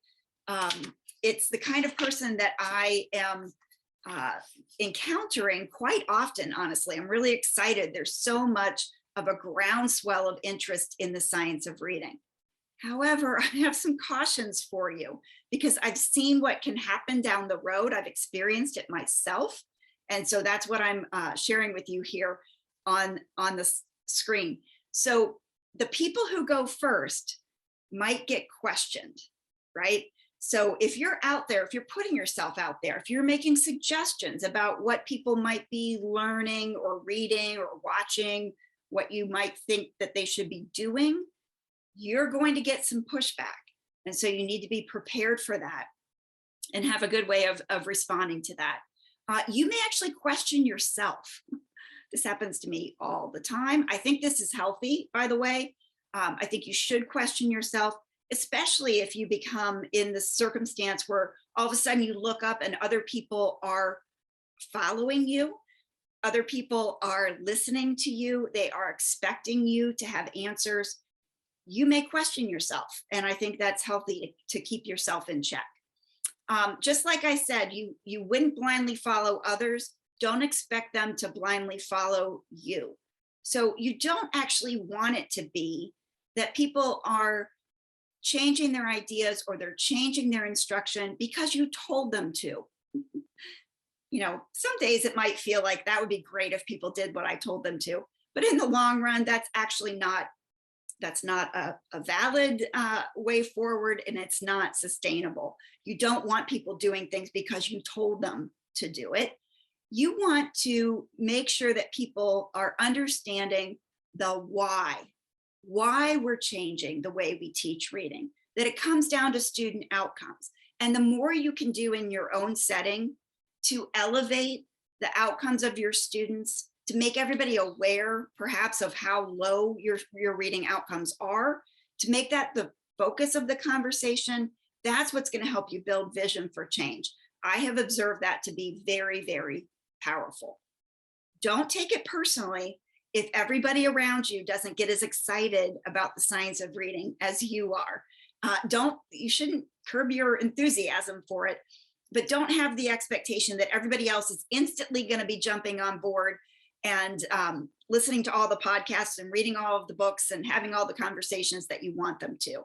It's the kind of person that I am encountering quite often, honestly. I'm really excited. There's so much of a groundswell of interest in the science of reading. However, I have some cautions for you because I've seen what can happen down the road. I've experienced it myself. And so that's what I'm sharing with you here on the screen. So the people who go first might get questioned, right? So if you're out there, if you're putting yourself out there, if you're making suggestions about what people might be learning or reading or watching, what you might think that they should be doing, you're going to get some pushback. And so you need to be prepared for that and have a good way of responding to that. You may actually question yourself. This happens to me all the time. I think this is healthy, by the way. I think you should question yourself, especially if you become in the circumstance where all of a sudden you look up and other people are following you. Other people are listening to you. They are expecting you to have answers. You may question yourself. And I think that's healthy to keep yourself in check. Just like I said, you wouldn't blindly follow others. Don't expect them to blindly follow you. So you don't actually want it to be that people are changing their ideas or they're changing their instruction because you told them to. You know, some days it might feel like that would be great if people did what I told them to, but in the long run, that's actually not, that's not a valid way forward, and it's not sustainable. You don't want people doing things because you told them to do it. You want to make sure that people are understanding the why we're changing the way we teach reading, that it comes down to student outcomes. And the more you can do in your own setting to elevate the outcomes of your students, to make everybody aware perhaps of how low your reading outcomes are, to make that the focus of the conversation, that's what's going to help you build vision for change. I have observed that to be very, very powerful. Don't take it personally if everybody around you doesn't get as excited about the science of reading as you are. You shouldn't curb your enthusiasm for it, but don't have the expectation that everybody else is instantly going to be jumping on board and listening to all the podcasts and reading all of the books and having all the conversations that you want them to.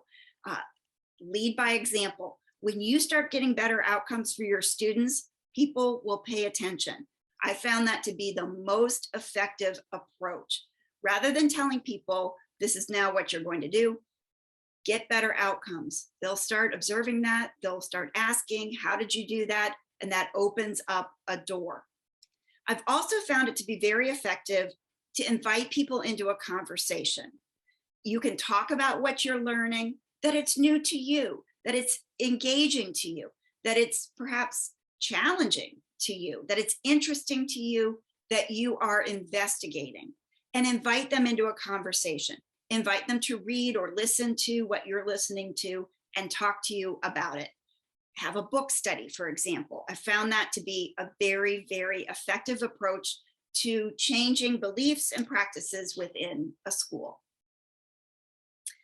Lead by example. When you start getting better outcomes for your students, people will pay attention. I found that to be the most effective approach. Rather than telling people, this is now what you're going to do, get better outcomes. They'll start observing that. They'll start asking, how did you do that? And that opens up a door. I've also found it to be very effective to invite people into a conversation. You can talk about what you're learning, that it's new to you, that it's engaging to you, that it's perhaps challenging to you, that it's interesting to you, that you are investigating, and invite them into a conversation. Invite them to read or listen to what you're listening to and talk to you about it. Have a book study, for example. I found that to be a very, very effective approach to changing beliefs and practices within a school.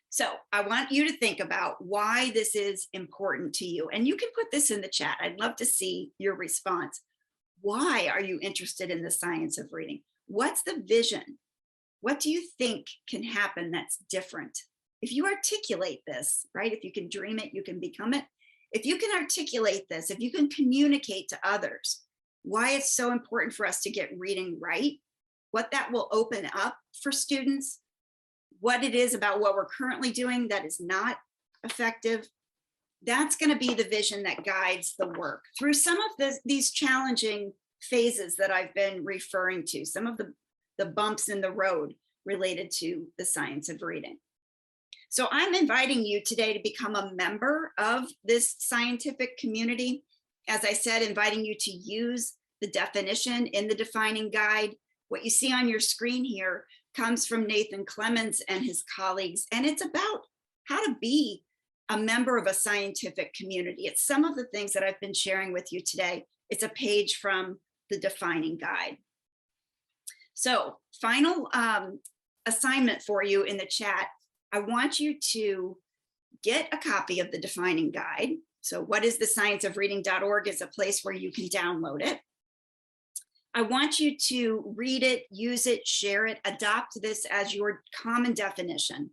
So I want you to think about why this is important to you. And you can put this in the chat. I'd love to see your response. Why are you interested in the science of reading? What's the vision? What do you think can happen that's different? If you articulate this, right? If you can dream it, you can become it. If you can articulate this, if you can communicate to others why it's so important for us to get reading right, what that will open up for students, what it is about what we're currently doing that is not effective, that's going to be the vision that guides the work through some of these challenging phases that I've been referring to, some of the bumps in the road related to the science of reading. So I'm inviting you today to become a member of this scientific community. As I said, inviting you to use the definition in the defining guide. What you see on your screen here comes from Nathan Clemens and his colleagues, and it's about how to be a member of a scientific community. It's some of the things that I've been sharing with you today. It's a page from the defining guide. So final assignment for you in the chat. I want you to get a copy of the defining guide. So whatisthescienceofreading.org is a place where you can download it. I want you to read it, use it, share it, adopt this as your common definition.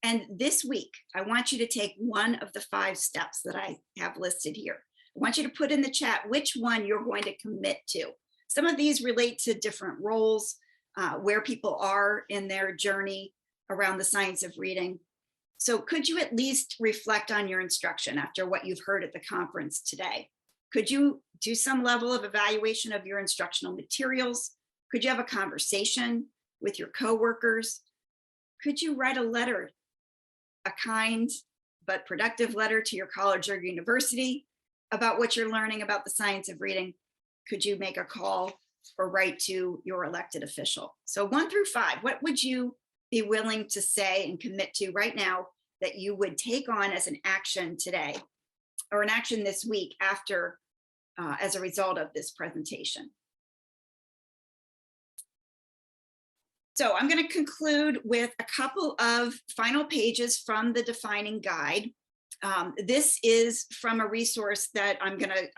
And this week, I want you to take one of the 5 steps that I have listed here. I want you to put in the chat which one you're going to commit to. Some of these relate to different roles, where people are in their journey around the science of reading. So could you at least reflect on your instruction after what you've heard at the conference today? Could you do some level of evaluation of your instructional materials? Could you have a conversation with your coworkers? Could you write a letter, a kind but productive letter to your college or university about what you're learning about the science of reading? Could you make a call or write to your elected official? So 1 through 5, what would you be willing to say and commit to right now that you would take on as an action today or an action this week after as a result of this presentation? So I'm going to conclude with a couple of final pages from the defining guide. This is from a resource that I'm going to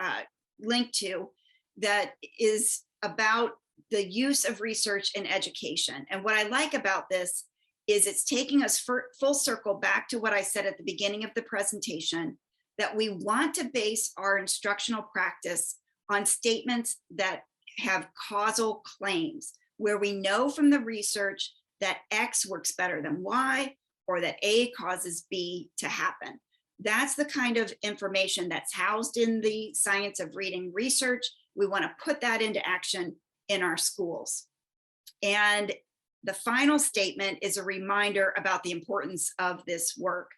link to that is about the use of research in education. And what I like about this is it's taking us full circle back to what I said at the beginning of the presentation, that we want to base our instructional practice on statements that have causal claims, where we know from the research that X works better than Y, or that A causes B to happen. That's the kind of information that's housed in the science of reading research. We want to put that into action in our schools. And the final statement is a reminder about the importance of this work.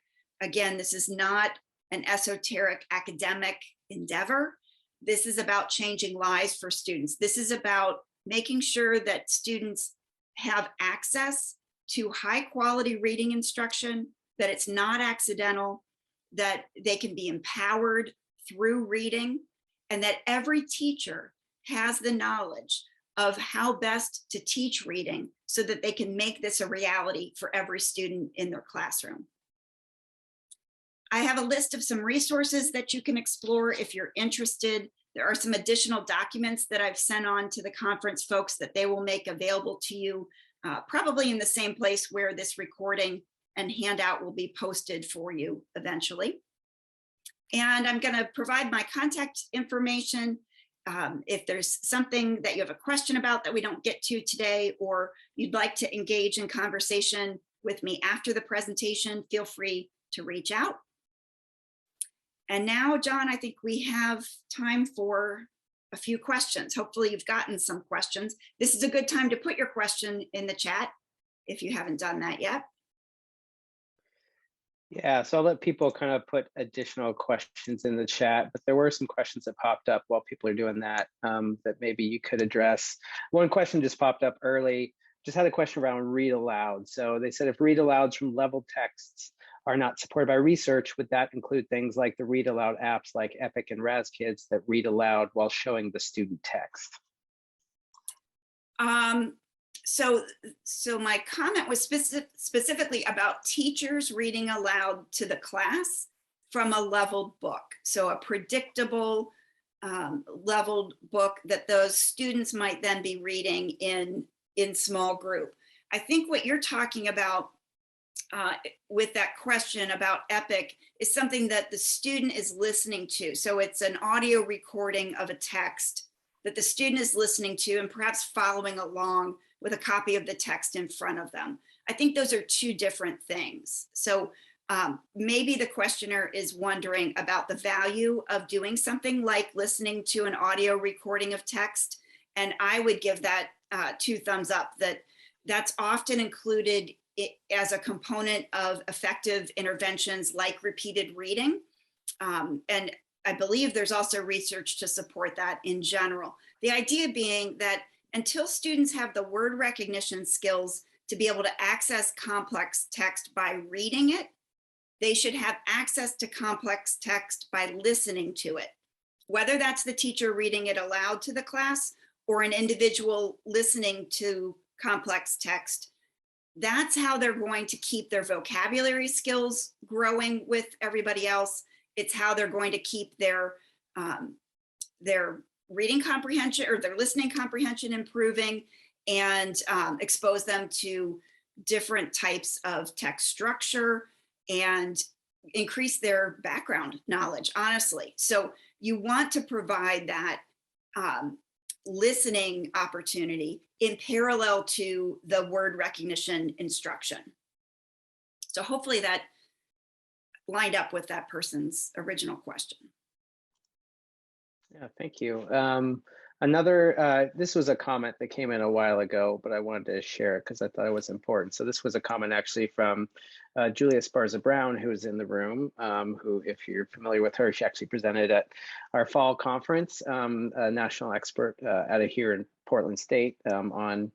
Again, this is not an esoteric academic endeavor. This is about changing lives for students. This is about making sure that students have access to high quality reading instruction, that it's not accidental, that they can be empowered through reading, and that every teacher has the knowledge of how best to teach reading so that they can make this a reality for every student in their classroom. I have a list of some resources that you can explore if you're interested. There are some additional documents that I've sent on to the conference folks that they will make available to you, probably in the same place where this recording and handout will be posted for you eventually. And I'm going to provide my contact information. If there's something that you have a question about that we don't get to today, or you'd like to engage in conversation with me after the presentation, feel free to reach out. And now, John, I think we have time for a few questions. Hopefully you've gotten some questions. This is a good time to put your question in the chat if you haven't done that yet. Yeah, so I'll let people kind of put additional questions in the chat, but there were some questions that popped up while people are doing that that maybe you could address. One question just popped up early, just had a question around read aloud. So they said if read alouds from level texts are not supported by research, would that include things like the read aloud apps like Epic and RazKids that read aloud while showing the student text? So my comment was specifically about teachers reading aloud to the class from a leveled book. So a predictable leveled book that those students might then be reading in small group. I think what you're talking about with that question about Epic is something that the student is listening to. So it's an audio recording of a text that the student is listening to and perhaps following along with a copy of the text in front of them. I think those are two different things. So maybe the questioner is wondering about the value of doing something like listening to an audio recording of text. And I would give that 2 thumbs up, that's often included as a component of effective interventions like repeated reading. And I believe there's also research to support that in general. The idea being that until students have the word recognition skills to be able to access complex text by reading it, they should have access to complex text by listening to it. Whether that's the teacher reading it aloud to the class or an individual listening to complex text, that's how they're going to keep their vocabulary skills growing with everybody else. It's how they're going to keep their reading comprehension or their listening comprehension improving and expose them to different types of text structure and increase their background knowledge, honestly. So you want to provide that listening opportunity in parallel to the word recognition instruction. So hopefully that lined up with that person's original question. Yeah, thank you. This was a comment that came in a while ago, but I wanted to share it because I thought it was important. So this was a comment actually from Julia Sparza Brown, who is in the room, who, if you're familiar with her, she actually presented at our fall conference, a national expert out of here in Portland State on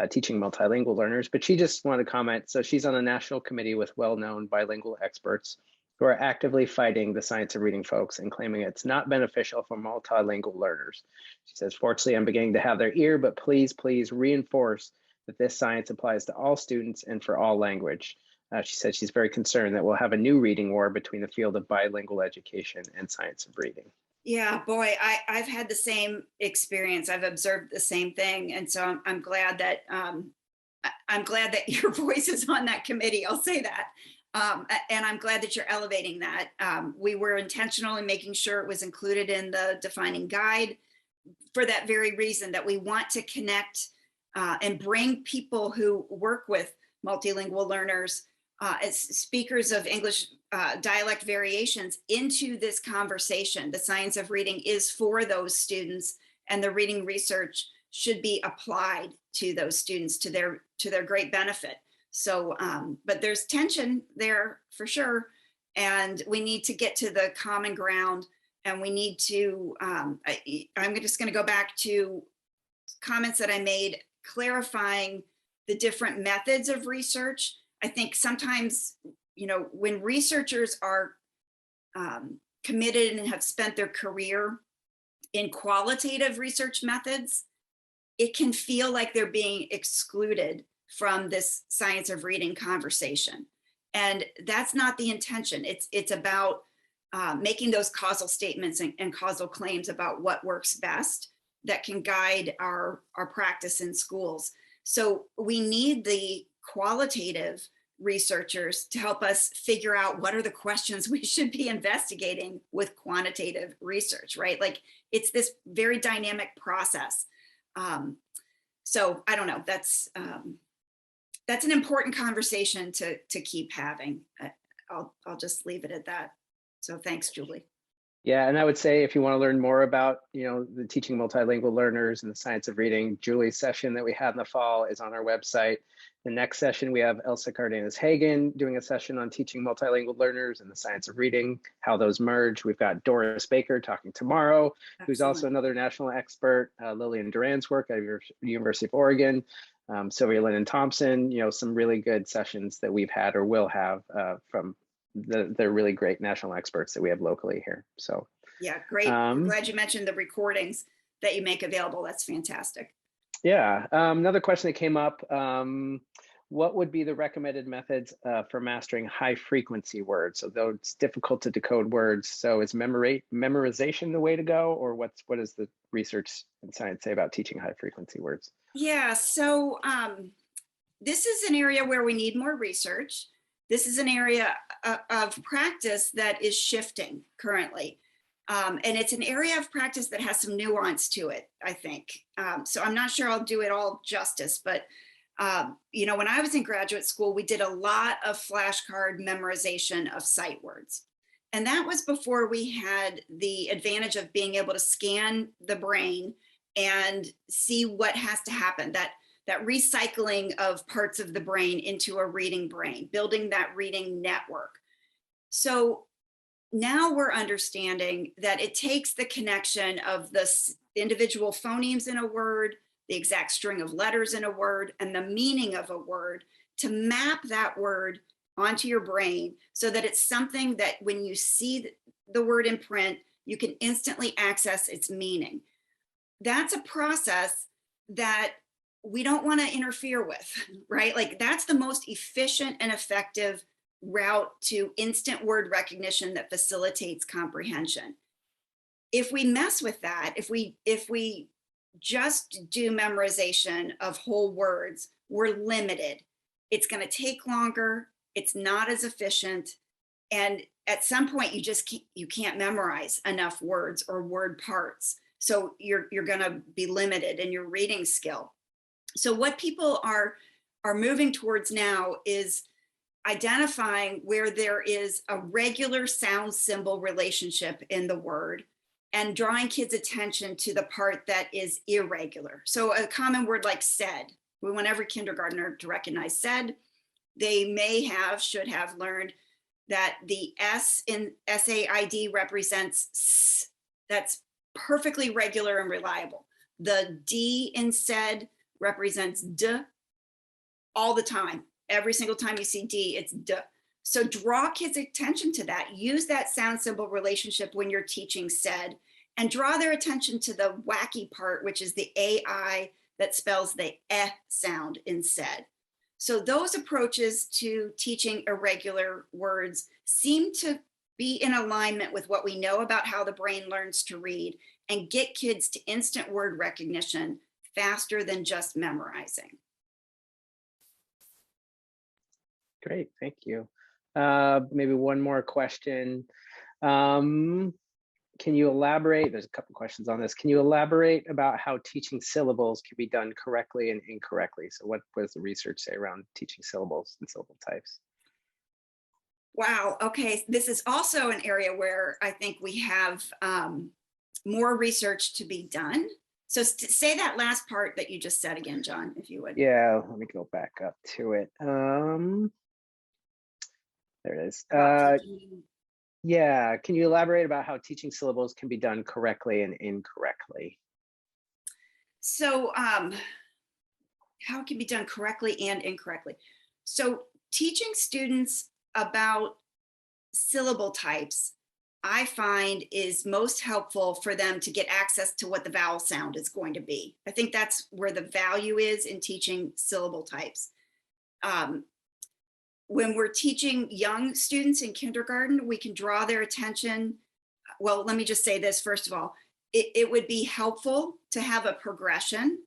teaching multilingual learners. But she just wanted to comment. So she's on a national committee with well-known bilingual experts who are actively fighting the science of reading folks and claiming it's not beneficial for multilingual learners. She says, fortunately, I'm beginning to have their ear, but please reinforce that this science applies to all students and for all language. She said she's very concerned that we'll have a new reading war between the field of bilingual education and science of reading. Yeah, boy, I've had the same experience. I've observed the same thing. And so I'm glad that your voice is on that committee. I'll say that. And I'm glad that you're elevating that. We were intentional in making sure it was included in the defining guide for that very reason, that we want to connect and bring people who work with multilingual learners as speakers of English dialect variations into this conversation. The science of reading is for those students, and the reading research should be applied to those students to their great benefit. So, but there's tension there for sure. And we need to get to the common ground, and we need to, I'm just going to go back to comments that I made clarifying the different methods of research. I think sometimes, when researchers are committed and have spent their career in qualitative research methods, it can feel like they're being excluded from this science of reading conversation. And that's not the intention. It's about making those causal statements and causal claims about what works best that can guide our practice in schools. So we need the qualitative researchers to help us figure out what are the questions we should be investigating with quantitative research, right? Like, it's this very dynamic process. So I don't know, that's an important conversation to keep having. I'll just leave it at that. So thanks, Julie. Yeah, and I would say if you want to learn more about, the teaching multilingual learners and the science of reading, Julie's session that we had in the fall is on our website. The next session, we have Elsa Cardenas-Hagen doing a session on teaching multilingual learners and the science of reading, how those merge. We've got Doris Baker talking tomorrow, who's also another national expert, Lillian Duran's work at University of Oregon, Sylvia Lennon Thompson, some really good sessions that we've had or will have from the really great national experts that we have locally here. So yeah, great. I'm glad you mentioned the recordings that you make available. That's fantastic. Yeah. Another question that came up, what would be the recommended methods for mastering high frequency words? So though it's difficult to decode words, so is memorization the way to go, or what does the research and science say about teaching high frequency words? Yeah, so this is an area where we need more research. This is an area of practice that is shifting currently. And it's an area of practice that has some nuance to it, I think. So I'm not sure I'll do it all justice, but when I was in graduate school, we did a lot of flashcard memorization of sight words. And that was before we had the advantage of being able to scan the brain and see what has to happen, that recycling of parts of the brain into a reading brain, building that reading network. So now we're understanding that it takes the connection of the individual phonemes in a word, the exact string of letters in a word, and the meaning of a word to map that word onto your brain so that it's something that when you see the word in print, you can instantly access its meaning. That's a process that we don't want to interfere with, right? Like that's the most efficient and effective route to instant word recognition that facilitates comprehension. If we mess with that, if we just do memorization of whole words, we're limited. It's going to take longer. It's not as efficient. And at some point you can't memorize enough words or word parts. So you're going to be limited in your reading skill. So what people are moving towards now is identifying where there is a regular sound symbol relationship in the word and drawing kids' attention to the part that is irregular. So a common word like said, we want every kindergartner to recognize said. They should have learned that the S in SAID represents S. That's perfectly regular and reliable. The D in said represents D all the time. Every single time you see D, it's D. So draw kids' attention to that. Use that sound symbol relationship when you're teaching said, and draw their attention to the wacky part, which is the AI that spells the eh sound in said. So those approaches to teaching irregular words seem to be in alignment with what we know about how the brain learns to read and get kids to instant word recognition faster than just memorizing. Great, thank you. Maybe one more question. Can you elaborate? There's a couple questions on this. Can you elaborate about how teaching syllables can be done correctly and incorrectly? So what does the research say around teaching syllables and syllable types? Wow, okay. This is also an area where I think we have more research to be done. So say that last part that you just said again, John, if you would. Yeah, let me go back up to it. There it is. Yeah, can you elaborate about how teaching syllables can be done correctly and incorrectly? So how it can be done correctly and incorrectly. So teaching students about syllable types, I find is most helpful for them to get access to what the vowel sound is going to be. I think that's where the value is in teaching syllable types. When we're teaching young students in kindergarten, we can draw their attention. Well, let me just say this, first of all, it would be helpful to have a progression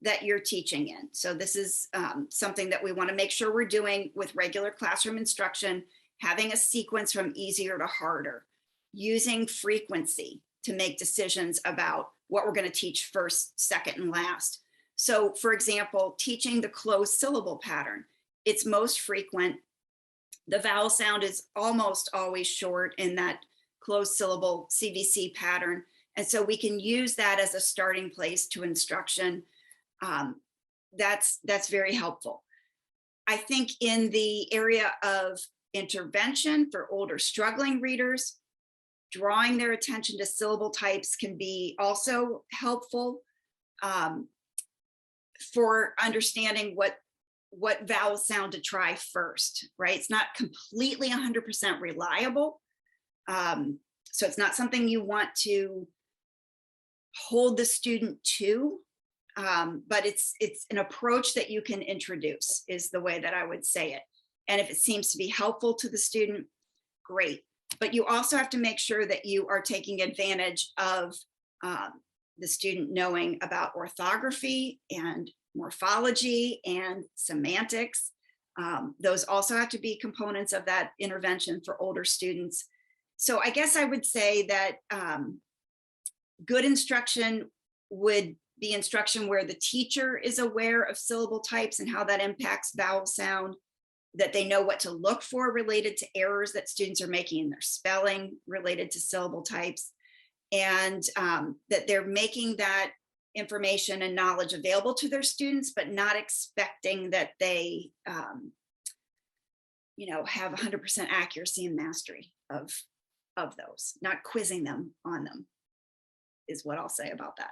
that you're teaching in. So this is something that we want to make sure we're doing with regular classroom instruction, having a sequence from easier to harder, using frequency to make decisions about what we're going to teach first, second, and last. So for example, teaching the closed syllable pattern. It's most frequent The vowel sound is almost always short in that closed syllable CVC pattern. And so we can use that as a starting place to instruction. That's very helpful. I think in the area of intervention for older struggling readers, drawing their attention to syllable types can be also helpful for understanding what vowel sound to try first, right? It's not completely 100% reliable. So it's not something you want to hold the student to, but it's an approach that you can introduce, is the way that I would say it. And if it seems to be helpful to the student, great. But you also have to make sure that you are taking advantage of the student knowing about orthography and morphology and semantics. Those also have to be components of that intervention for older students. So I guess I would say that good instruction would be instruction where the teacher is aware of syllable types and how that impacts vowel sound, that they know what to look for related to errors that students are making in their spelling related to syllable types, and that they're making that information and knowledge available to their students, but not expecting that they have 100% accuracy and mastery of those, not quizzing them on them, is what I'll say about that.